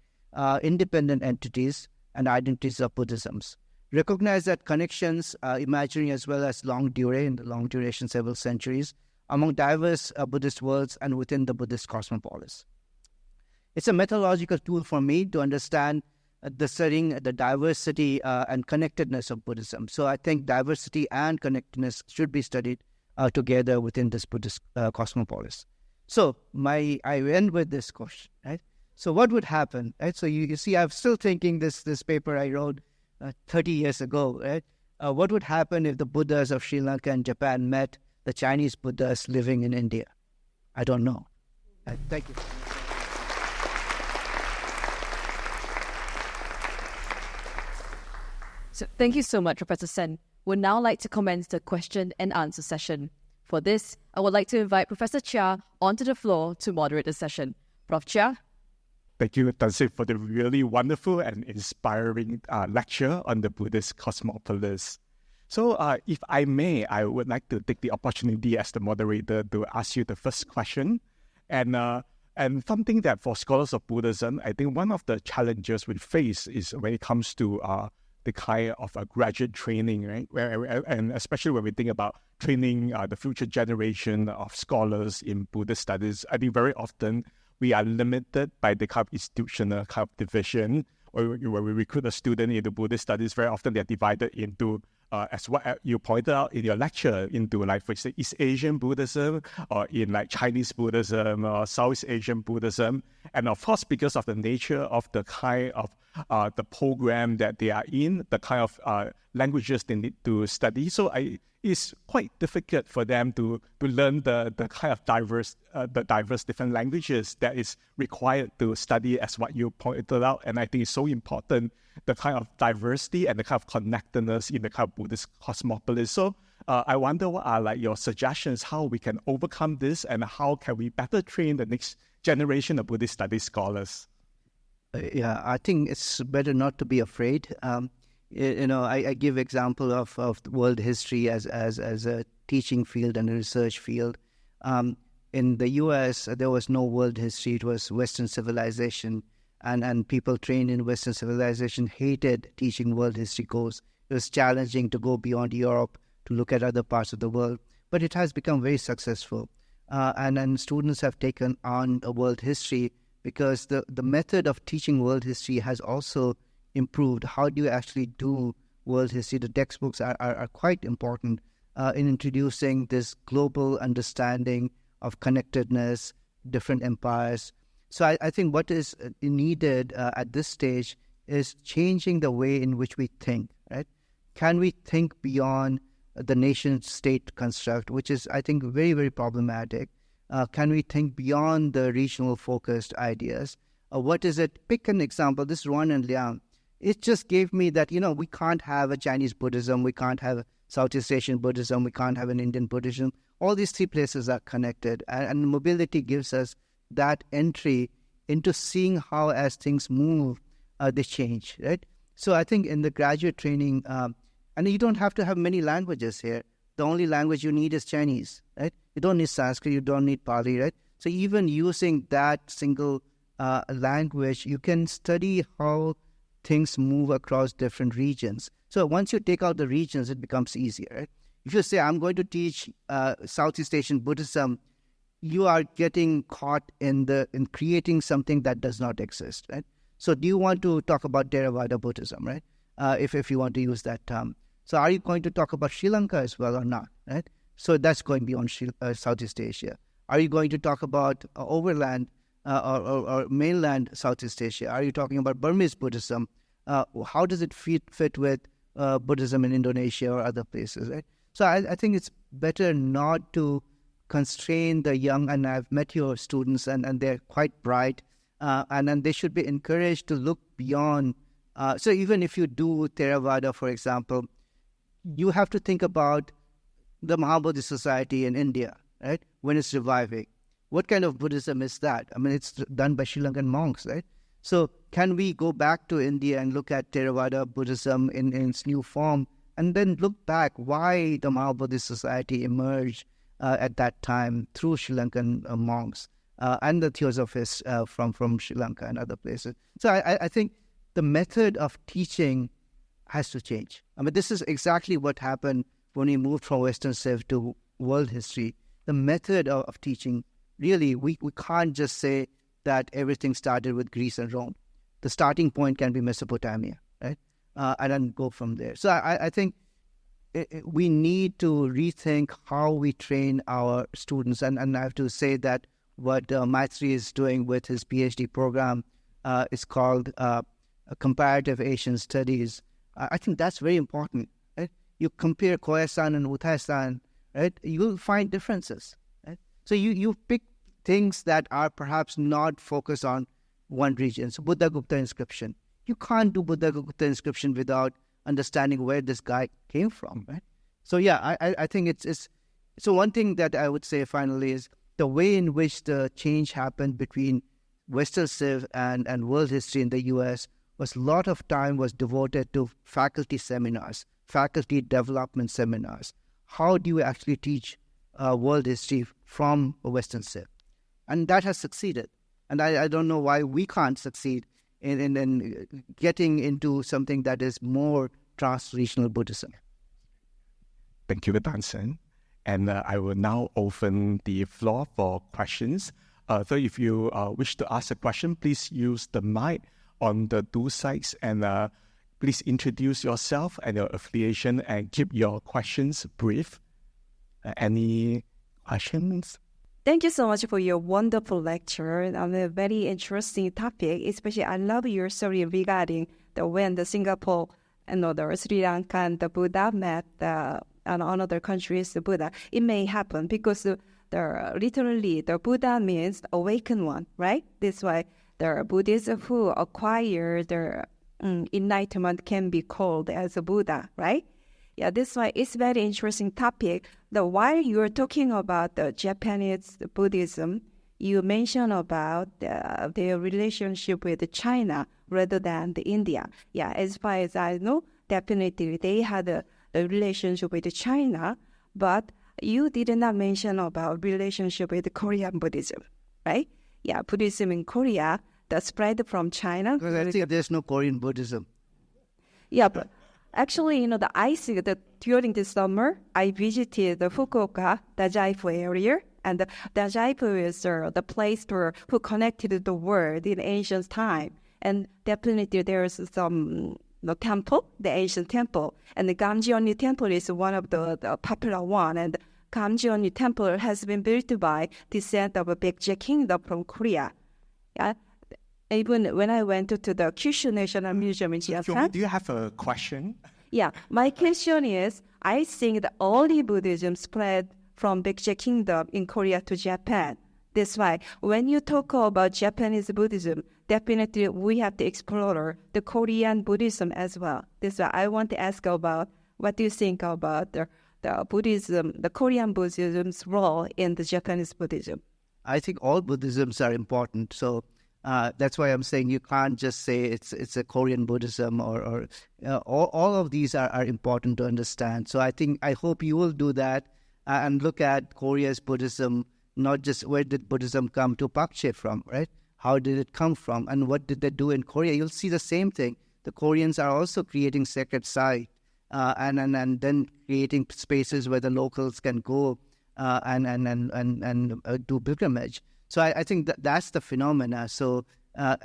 independent entities and identities of Buddhisms. Recognize that connections, imaginary as well as long duration, several centuries, among diverse Buddhist worlds and within the Buddhist cosmopolis. It's a methodological tool for me to understand the studying the diversity and connectedness of Buddhism. So I think diversity and connectedness should be studied together within this Buddhist cosmopolis. So I end with this question, right? So what would happen, right? So you see, I'm still thinking this paper I wrote 30 years ago, right? What would happen if the Buddhas of Sri Lanka and Japan met the Chinese Buddhas living in India? I don't know. Thank you. So thank you so much, Professor Sen. We'd now like to commence the question and answer session. For this, I would like to invite Professor Chia onto the floor to moderate the session. Prof. Chia? Thank you, Tansen, for the really wonderful and inspiring lecture on the Buddhist Cosmopolis. So if I may, I would like to take the opportunity as the moderator to ask you the first question. And something that for scholars of Buddhism, I think one of the challenges we face is when it comes to the kind of graduate training, right? And especially when we think about training the future generation of scholars in Buddhist studies, I think very often we are limited by the kind of institutional kind of division. Or when we recruit a student into Buddhist studies, very often they're divided into, as what you pointed out in your lecture, into like, for example, East Asian Buddhism, or in like Chinese Buddhism, or Southeast Asian Buddhism. And of course, because of the nature of the kind of the program that they are in, the kind of languages they need to study. So it's quite difficult for them to learn the kind of diverse different languages that is required to study, as what you pointed out. And I think it's so important, the kind of diversity and the kind of connectedness in the kind of Buddhist cosmopolis. So I wonder what are like your suggestions, how we can overcome this and how can we better train the next generation of Buddhist studies scholars? Yeah, I think it's better not to be afraid. I give example of world history as a teaching field and a research field. In the U.S., there was no world history; it was Western civilization, and people trained in Western civilization hated teaching world history course. It was challenging to go beyond Europe to look at other parts of the world, but it has become very successful, and students have taken on a world history because the method of teaching world history has also improved. How do you actually do world history? The textbooks are quite important in introducing this global understanding of connectedness, different empires. So I think what is needed at this stage is changing the way in which we think, right? Can we think beyond the nation-state construct, which is, I think, very, very problematic? Can we think beyond the regional-focused ideas? What is it? Pick an example. This Ruan and Liang, it just gave me that, we can't have a Chinese Buddhism, we can't have a Southeast Asian Buddhism, we can't have an Indian Buddhism. All these three places are connected, and mobility gives us that entry into seeing how, as things move, they change, right? So I think in the graduate training, and you don't have to have many languages here. The only language you need is Chinese, right? You don't need Sanskrit, you don't need Pali, right? So even using that single language, you can study how things move across different regions. So once you take out the regions, it becomes easier, right? If you say, I'm going to teach Southeast Asian Buddhism, you are getting caught in creating something that does not exist, right? So do you want to talk about Theravada Buddhism, right? If you want to use that term. So are you going to talk about Sri Lanka as well or not, right? So that's going beyond Southeast Asia. Are you going to talk about overland or mainland Southeast Asia? Are you talking about Burmese Buddhism? How does it fit with Buddhism in Indonesia or other places, right? So I think it's better not to constrain the young, and I've met your students and they're quite bright, and then they should be encouraged to look beyond. So even if you do Theravada, for example, you have to think about the Mahabodhi Society in India, right? When it's reviving. What kind of Buddhism is that? I mean, it's done by Sri Lankan monks, right? So can we go back to India and look at Theravada Buddhism in its new form, and then look back why the Mahabodhi Society emerged at that time through Sri Lankan monks and the Theosophists from Sri Lanka and other places. So I think the method of teaching has to change. I mean, this is exactly what happened when we moved from Western Civ to world history. The method of teaching, really, we can't just say that everything started with Greece and Rome. The starting point can be Mesopotamia, right? And then go from there. So I think we need to rethink how we train our students. And I have to say that what Maitri is doing with his PhD program is called Comparative Asian Studies. I think that's very important, right? You compare Khorasan and Uthai-san, right? You'll find differences, right? So you pick things that are perhaps not focused on one region. So Buddha-Gupta inscription. You can't do Buddha-Gupta inscription without understanding where this guy came from, right? So yeah, I think it's so one thing that I would say finally is the way in which the change happened between Western Civ and world history in the US was a lot of time was devoted to faculty seminars, faculty development seminars. How do you actually teach world history from Western Civ? And that has succeeded. And I don't know why we can't succeed in getting into something that is more trans-regional Buddhism. Thank you, Tansen. And I will now open the floor for questions. So if you wish to ask a question, please use the mic on the two sides, and please introduce yourself and your affiliation and keep your questions brief. Any questions? Thank you so much for your wonderful lecture on a very interesting topic. Especially, I love your story regarding when the Singapore and the Sri Lanka and the Buddha met and another countries the Buddha. It may happen because literally the Buddha means awakened one, right? That's why the Buddhists who acquire their enlightenment can be called as a Buddha, right? Yeah, that's why it's very interesting topic. While you're talking about the Japanese Buddhism, you mentioned about their relationship with China rather than the India. Yeah, as far as I know, definitely they had a relationship with China, but you did not mention about relationship with Korean Buddhism, right? Yeah, Buddhism in Korea that spread from China. Because I think there's no Korean Buddhism. Yeah, but actually, during the summer, I visited the Fukuoka, Dajaifu area, and Dajaifu is the place who connected the world in ancient time. And definitely there is some temple, the ancient temple, and the Gamjeonni temple is one of the popular one. And Gamjeonni temple has been built by descent of a Baekje kingdom from Korea. Yeah. Even when I went to the Kyushu National Museum in Japan, Do you have a question? yeah, my question is, I think the early Buddhism spread from Baekje Kingdom in Korea to Japan. That's why when you talk about Japanese Buddhism, definitely we have to explore the Korean Buddhism as well. That's why I want to ask about what do you think about the Buddhism, the Korean Buddhism's role in the Japanese Buddhism? I think all Buddhisms are important. So that's why I'm saying you can't just say it's a Korean Buddhism or all of these are important to understand. So I hope you will do that and look at Korea's Buddhism, not just where did Buddhism come to Pakche from, right? How did it come from and what did they do in Korea? You'll see the same thing. The Koreans are also creating sacred site and then creating spaces where the locals can go and do pilgrimage. So I think that's the phenomena. So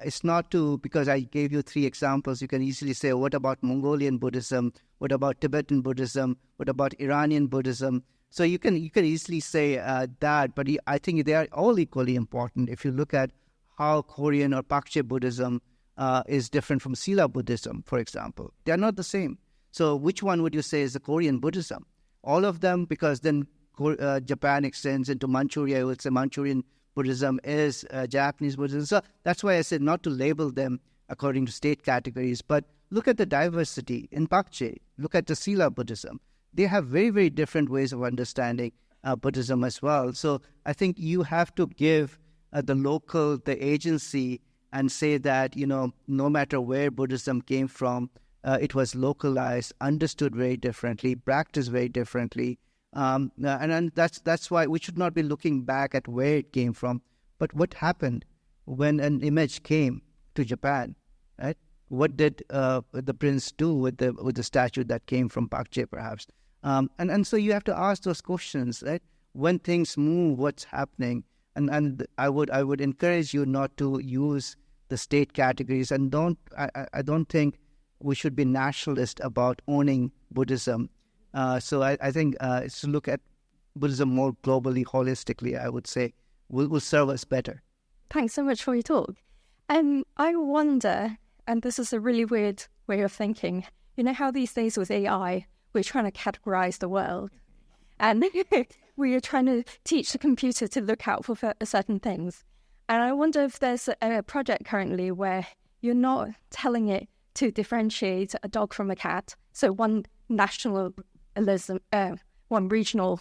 it's not because I gave you 3 examples, you can easily say, what about Mongolian Buddhism? What about Tibetan Buddhism? What about Iranian Buddhism? So you can easily say that, but I think they are all equally important. If you look at how Korean or Pakche Buddhism is different from Sila Buddhism, for example, they are not the same. So which one would you say is the Korean Buddhism? All of them, because then Japan extends into Manchuria. I would say Manchurian Buddhism is Japanese Buddhism. So that's why I said not to label them according to state categories, but look at the diversity in Pakche. Look at the Sila Buddhism. They have very, very different ways of understanding Buddhism as well. So I think you have to give the local, the agency, and say that, no matter where Buddhism came from, it was localized, understood very differently, practiced very differently. And that's why we should not be looking back at where it came from, but what happened when an image came to Japan, right? What did the prince do with the statue that came from Pakche, perhaps? And so you have to ask those questions, right? When things move, what's happening? And I would encourage you not to use the state categories, and I don't think we should be nationalist about owning Buddhism. So I think it's to look at Buddhism more globally, holistically, I would say, will serve us better. Thanks so much for your talk. I wonder, and this is a really weird way of thinking, how these days with AI, we're trying to categorize the world. And we are trying to teach the computer to look out for certain things. And I wonder if there's a project currently where you're not telling it to differentiate a dog from a cat. So one nationalism, one regional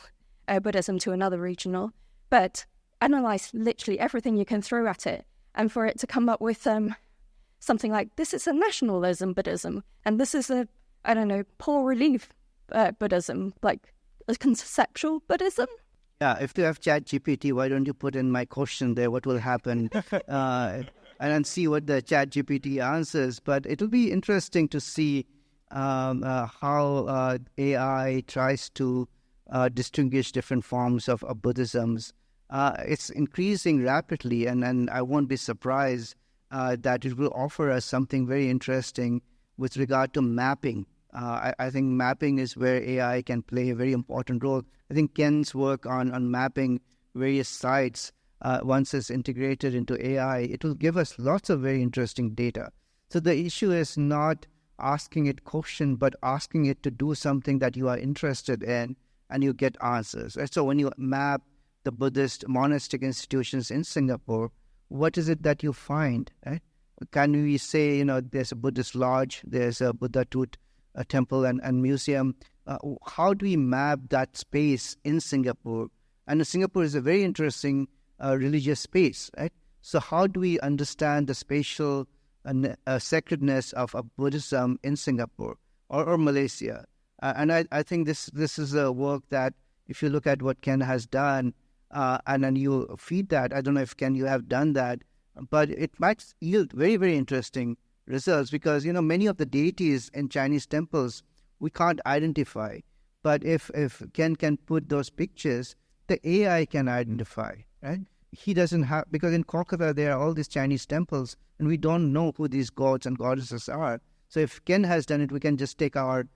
Buddhism to another regional, but analyze literally everything you can throw at it, and for it to come up with something like, this is a nationalism Buddhism, and this is a, poor relief Buddhism, like a conceptual Buddhism. Yeah, if you have ChatGPT, why don't you put in my question there? What will happen? And then see what the ChatGPT answers. But it will be interesting to see how AI tries to distinguish different forms of Buddhisms. It's increasing rapidly, and I won't be surprised that it will offer us something very interesting with regard to mapping. I think mapping is where AI can play a very important role. I think Ken's work on mapping various sites, once it's integrated into AI, it will give us lots of very interesting data. So the issue is not asking it question, but asking it to do something that you are interested in, and you get answers. Right? So when you map the Buddhist monastic institutions in Singapore, what is it that you find? Right? Can we say, there's a Buddhist lodge, there's a Buddha Tooth temple and museum? How do we map that space in Singapore? And Singapore is a very interesting religious space, right? So how do we understand the spatial sacredness of Buddhism in Singapore or Malaysia? And I think this is a work that, if you look at what Ken has done, and then you feed that, I don't know if, Ken, you have done that, but it might yield very, very interesting results, because, many of the deities in Chinese temples, we can't identify. But if Ken can put those pictures, the AI can identify, right? He doesn't have, because in Kolkata, there are all these Chinese temples, and we don't know who these gods and goddesses are. So if Ken has done it, we can just take our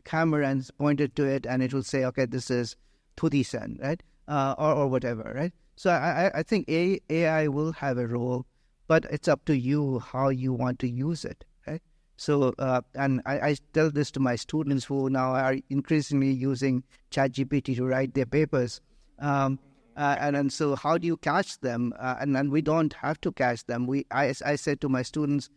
camera and point it to it, and it will say, okay, this is Thuti Sen, right? Or whatever, right? So I think AI will have a role, but it's up to you how you want to use it. Right? So, and I tell this to my students who now are increasingly using ChatGPT to write their papers. And so how do you catch them? And we don't have to catch them. I said to my students,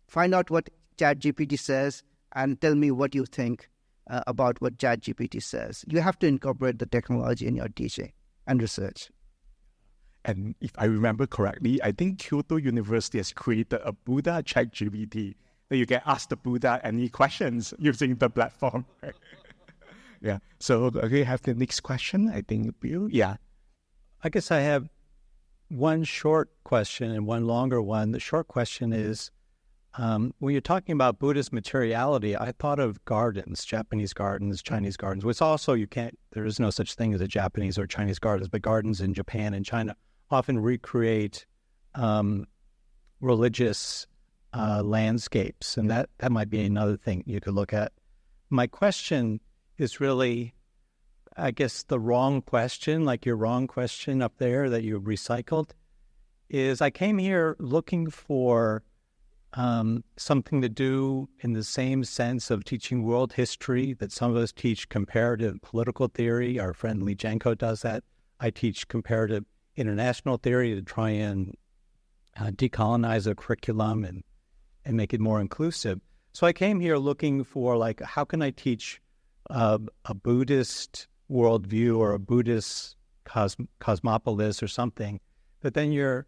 find out what ChatGPT says and tell me what you think about what ChatGPT says. You have to incorporate the technology in your teaching and research. And if I remember correctly, I think Kyoto University has created a Buddha ChatGPT that you can ask the Buddha any questions using the platform. Yeah. So we have the next question. I think Bill. Yeah. I guess I have one short question and one longer one. The short question is, when you're talking about Buddhist materiality, I thought of gardens, Japanese gardens, Chinese gardens, which also there is no such thing as a Japanese or Chinese gardens, but gardens in Japan and China often recreate religious landscapes, and that might be another thing you could look at. My question is really, I guess, the wrong question, like your wrong question up there that you recycled, is I came here looking for something to do in the same sense of teaching world history that some of us teach comparative political theory. Our friend Lee Janko does that. I teach comparative international theory to try and decolonize a curriculum and make it more inclusive. So I came here looking for, like, how can I teach a Buddhist worldview or a Buddhist cosmopolis or something? But then your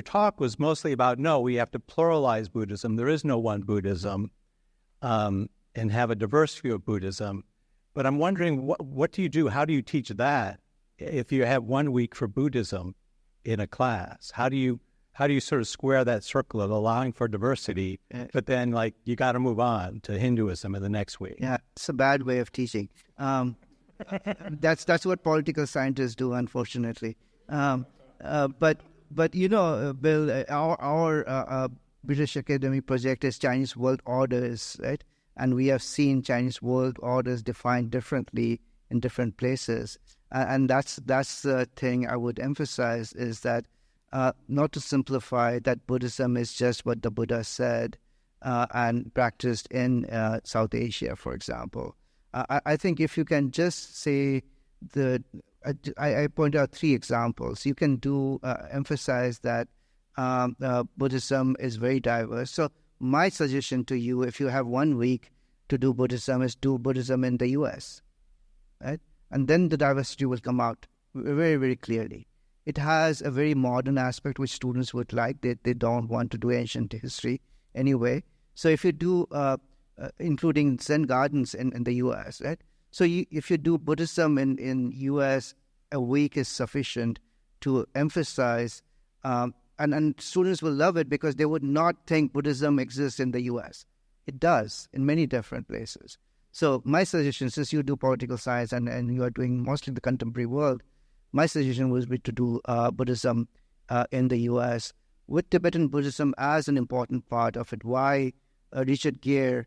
talk was mostly about, no, we have to pluralize Buddhism. There is no one Buddhism, and have a diverse view of Buddhism. But I'm wondering, what do you do? How do you teach that if you have 1 week for Buddhism in a class? How do you sort of square that circle of allowing for diversity, but then, like, you got to move on to Hinduism in the next week? Yeah, it's a bad way of teaching. That's what political scientists do, unfortunately. But you know, Bill, our British Academy project is Chinese world orders, right? And we have seen Chinese world orders defined differently in different places. And that's the thing I would emphasize, is that not to simplify that Buddhism is just what the Buddha said and practiced in South Asia, for example. I think if you can just say I point out 3 examples. You can emphasize that Buddhism is very diverse. So my suggestion to you, if you have 1 week to do Buddhism, is do Buddhism in the US, right? And then the diversity will come out very, very clearly. It has a very modern aspect which students would like. They don't want to do ancient history anyway. So if you do, including Zen gardens in the US, right? So if you do Buddhism in US, a week is sufficient to emphasize, and students will love it because they would not think Buddhism exists in the US. It does in many different places. So my suggestion, since you do political science and you are doing mostly the contemporary world, my suggestion would be to do Buddhism in the US with Tibetan Buddhism as an important part of it. Why Richard Gere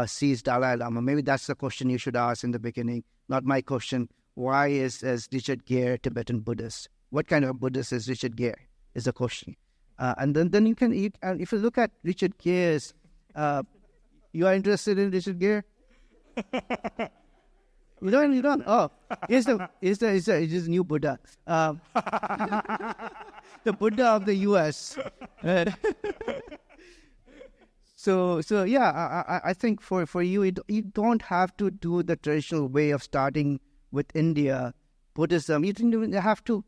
sees Dalai Lama. Maybe that's the question you should ask in the beginning, not my question. Why is Richard Gere Tibetan Buddhist? What kind of Buddhist is Richard Gere? Is the question. And then you can, if you look at Richard Gere's, you are interested in Richard Gere? You don't. Oh, here's the new Buddha. The Buddha of the US. So yeah, I think for you, you don't have to do the traditional way of starting with India, Buddhism. You don't have to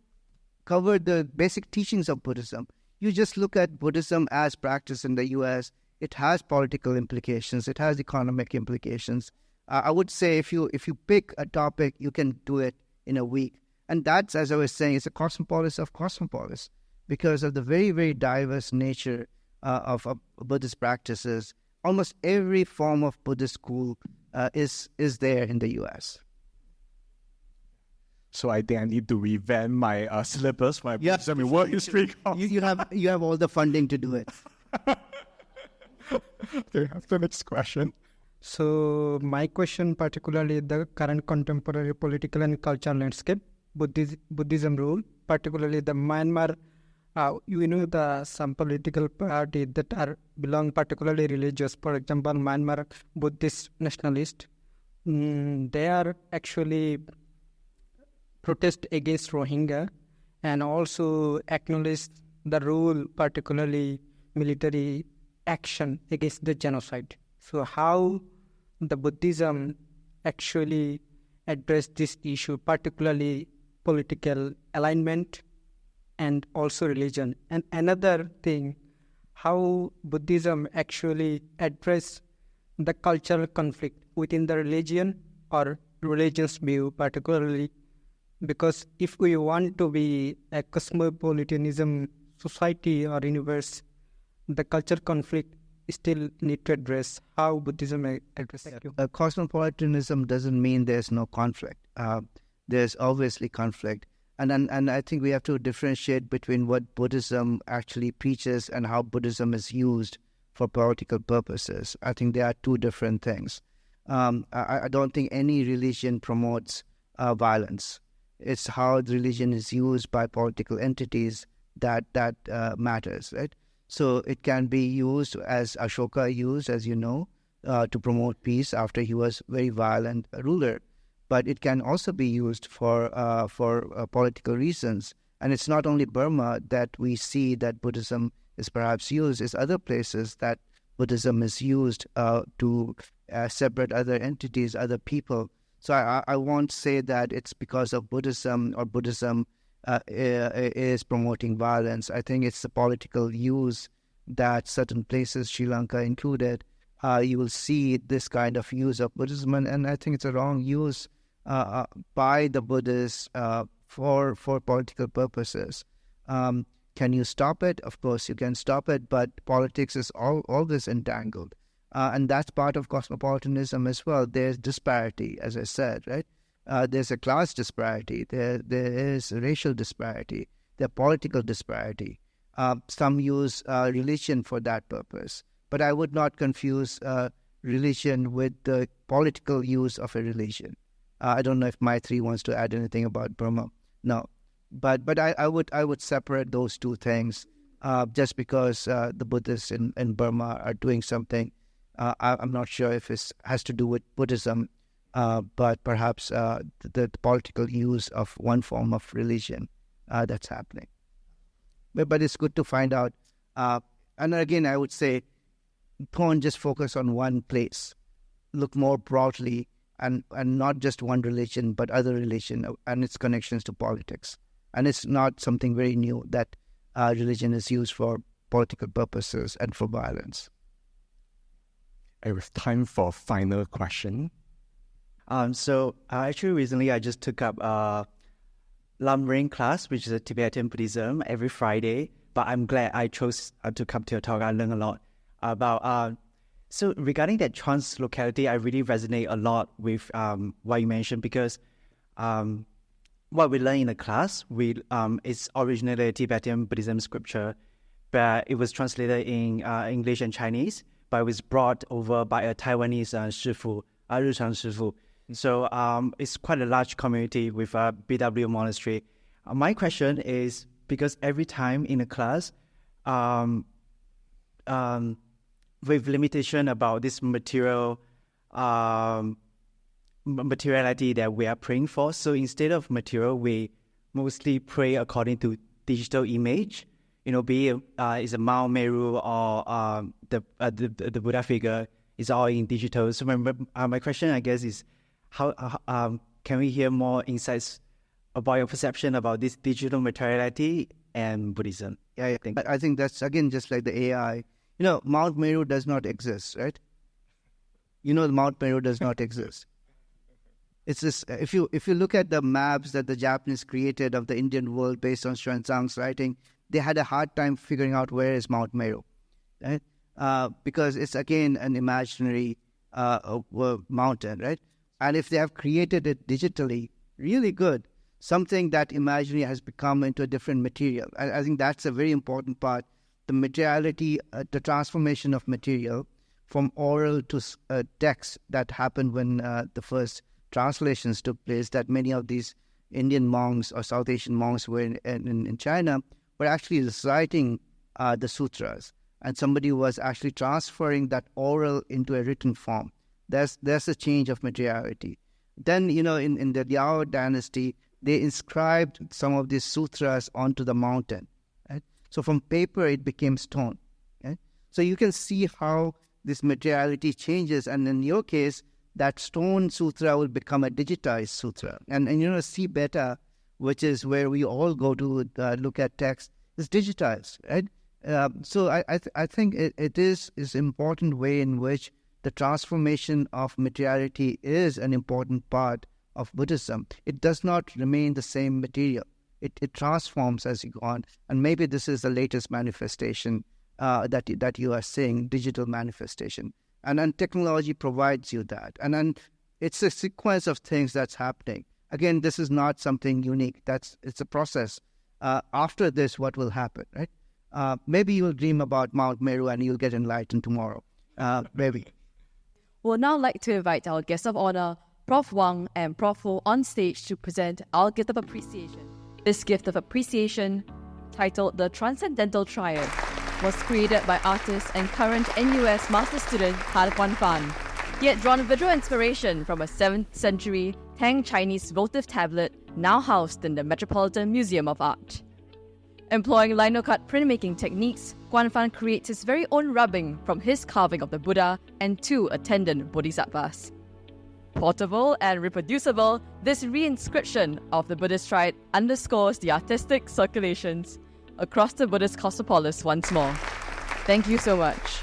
cover the basic teachings of Buddhism. You just look at Buddhism as practiced in the US. It has political implications. It has economic implications. I would say if you pick a topic, you can do it in a week. And that's, as I was saying, it's a cosmopolis of cosmopolis because of the very, very diverse nature of Buddhist practices. Almost every form of Buddhist school is there in the US. So I think I need to revamp my syllabus, my Buddhism and world history course. You have all the funding to do it. Okay, the next question. So my question, particularly the current contemporary political and cultural landscape, Buddhism rule, particularly the Myanmar you know, some political party that are belong particularly religious, for example, Myanmar Buddhist nationalist, they are actually protest against Rohingya and also acknowledge the role, particularly military action against the genocide. So how the Buddhism actually address this issue, particularly political alignment and also religion. And another thing, how Buddhism actually address the cultural conflict within the religion or religion's view, particularly because if we want to be a cosmopolitanism society or universe, the cultural conflict still need to address. How Buddhism address that? Cosmopolitanism doesn't mean there's no conflict. There's obviously conflict. And I think we have to differentiate between what Buddhism actually preaches and how Buddhism is used for political purposes. I think they are two different things. I don't think any religion promotes violence. It's how the religion is used by political entities that matters, right? So it can be used as Ashoka used, as you know, to promote peace after he was a very violent ruler. But it can also be used for political reasons. And it's not only Burma that we see that Buddhism is perhaps used. It's other places that Buddhism is used to separate other entities, other people. So I won't say that it's because of Buddhism or Buddhism is promoting violence. I think it's the political use that certain places, Sri Lanka included, you will see this kind of use of Buddhism. And I think it's a wrong use by the Buddhists for political purposes. Can you stop it? Of course you can stop it, but politics is always entangled. And that's part of cosmopolitanism as well. There's disparity, as I said, right? There's a class disparity. There is racial disparity. There's political disparity. Some use religion for that purpose. But I would not confuse religion with the political use of a religion. I don't know if Maitri wants to add anything about Burma. No. But I would separate those two things just because the Buddhists in Burma are doing something. I'm not sure if it has to do with Buddhism, but perhaps the political use of one form of religion that's happening. But it's good to find out. And again, I would say, don't just focus on one place. Look more broadly and not just one religion, but other religion and its connections to politics. And it's not something very new that religion is used for political purposes and for violence. I have time for final question. Actually recently I just took up Lam Ring class, which is a Tibetan Buddhism, every Friday. But I'm glad I chose to come to your talk. I learned a lot about. So regarding that translocality, I really resonate a lot with what you mentioned, because what we learn in the class, it's originally a Tibetan Buddhism scripture, but it was translated in English and Chinese, but it was brought over by a Taiwanese Shifu, Ruchang Shifu. So it's quite a large community with BW Monastery. My question is, because every time in a class, with limitation about this materiality that we are praying for. So instead of material, we mostly pray according to digital image. Be it is a Mount Meru or the Buddha figure is all in digital. So my question, I guess, is how can we hear more insights about your perception about this digital materiality and Buddhism? Yeah, I think that's again just like the AI. Mount Meru does not exist, right? Mount Meru does not exist. It's just, if you look at the maps that the Japanese created of the Indian world based on Xuanzang's writing, they had a hard time figuring out where is Mount Meru, right? Because it's again an imaginary mountain, right? And if they have created it digitally, really good, something that imaginary has become into a different material. I think that's a very important part. The materiality, the transformation of material from oral to text that happened when the first translations took place, that many of these Indian monks or South Asian monks were in China were actually reciting the sutras, and somebody was actually transferring that oral into a written form. There's a change of materiality. Then, in the Liao dynasty, they inscribed some of these sutras onto the mountain. Right? So from paper, it became stone. Right? So you can see how this materiality changes. And in your case, that stone sutra will become a digitized sutra. And C beta, which is where we all go to look at text, is digitized. Right? So I think it is important way in which the transformation of materiality is an important part of Buddhism. It does not remain the same material. It transforms as you go on. And maybe this is the latest manifestation that you are seeing, digital manifestation. And then technology provides you that. And then it's a sequence of things that's happening. Again, this is not something unique. It's a process. After this, what will happen, right? Maybe you'll dream about Mount Meru and you'll get enlightened tomorrow. Maybe. We'll now like to invite our guests of honor, Prof. Wang and Prof. Ho, on stage to present our gift of appreciation. This gift of appreciation, titled The Transcendental Triumph, was created by artist and current NUS master student Han Guanfan. He had drawn visual inspiration from a 7th century Tang Chinese votive tablet now housed in the Metropolitan Museum of Art. Employing linocut printmaking techniques, Guanfan creates his very own rubbing from his carving of the Buddha and 2 attendant bodhisattvas. Portable and reproducible, this reinscription of the Buddhist rite underscores the artistic circulations across the Buddhist Cosmopolis once more. Thank you so much.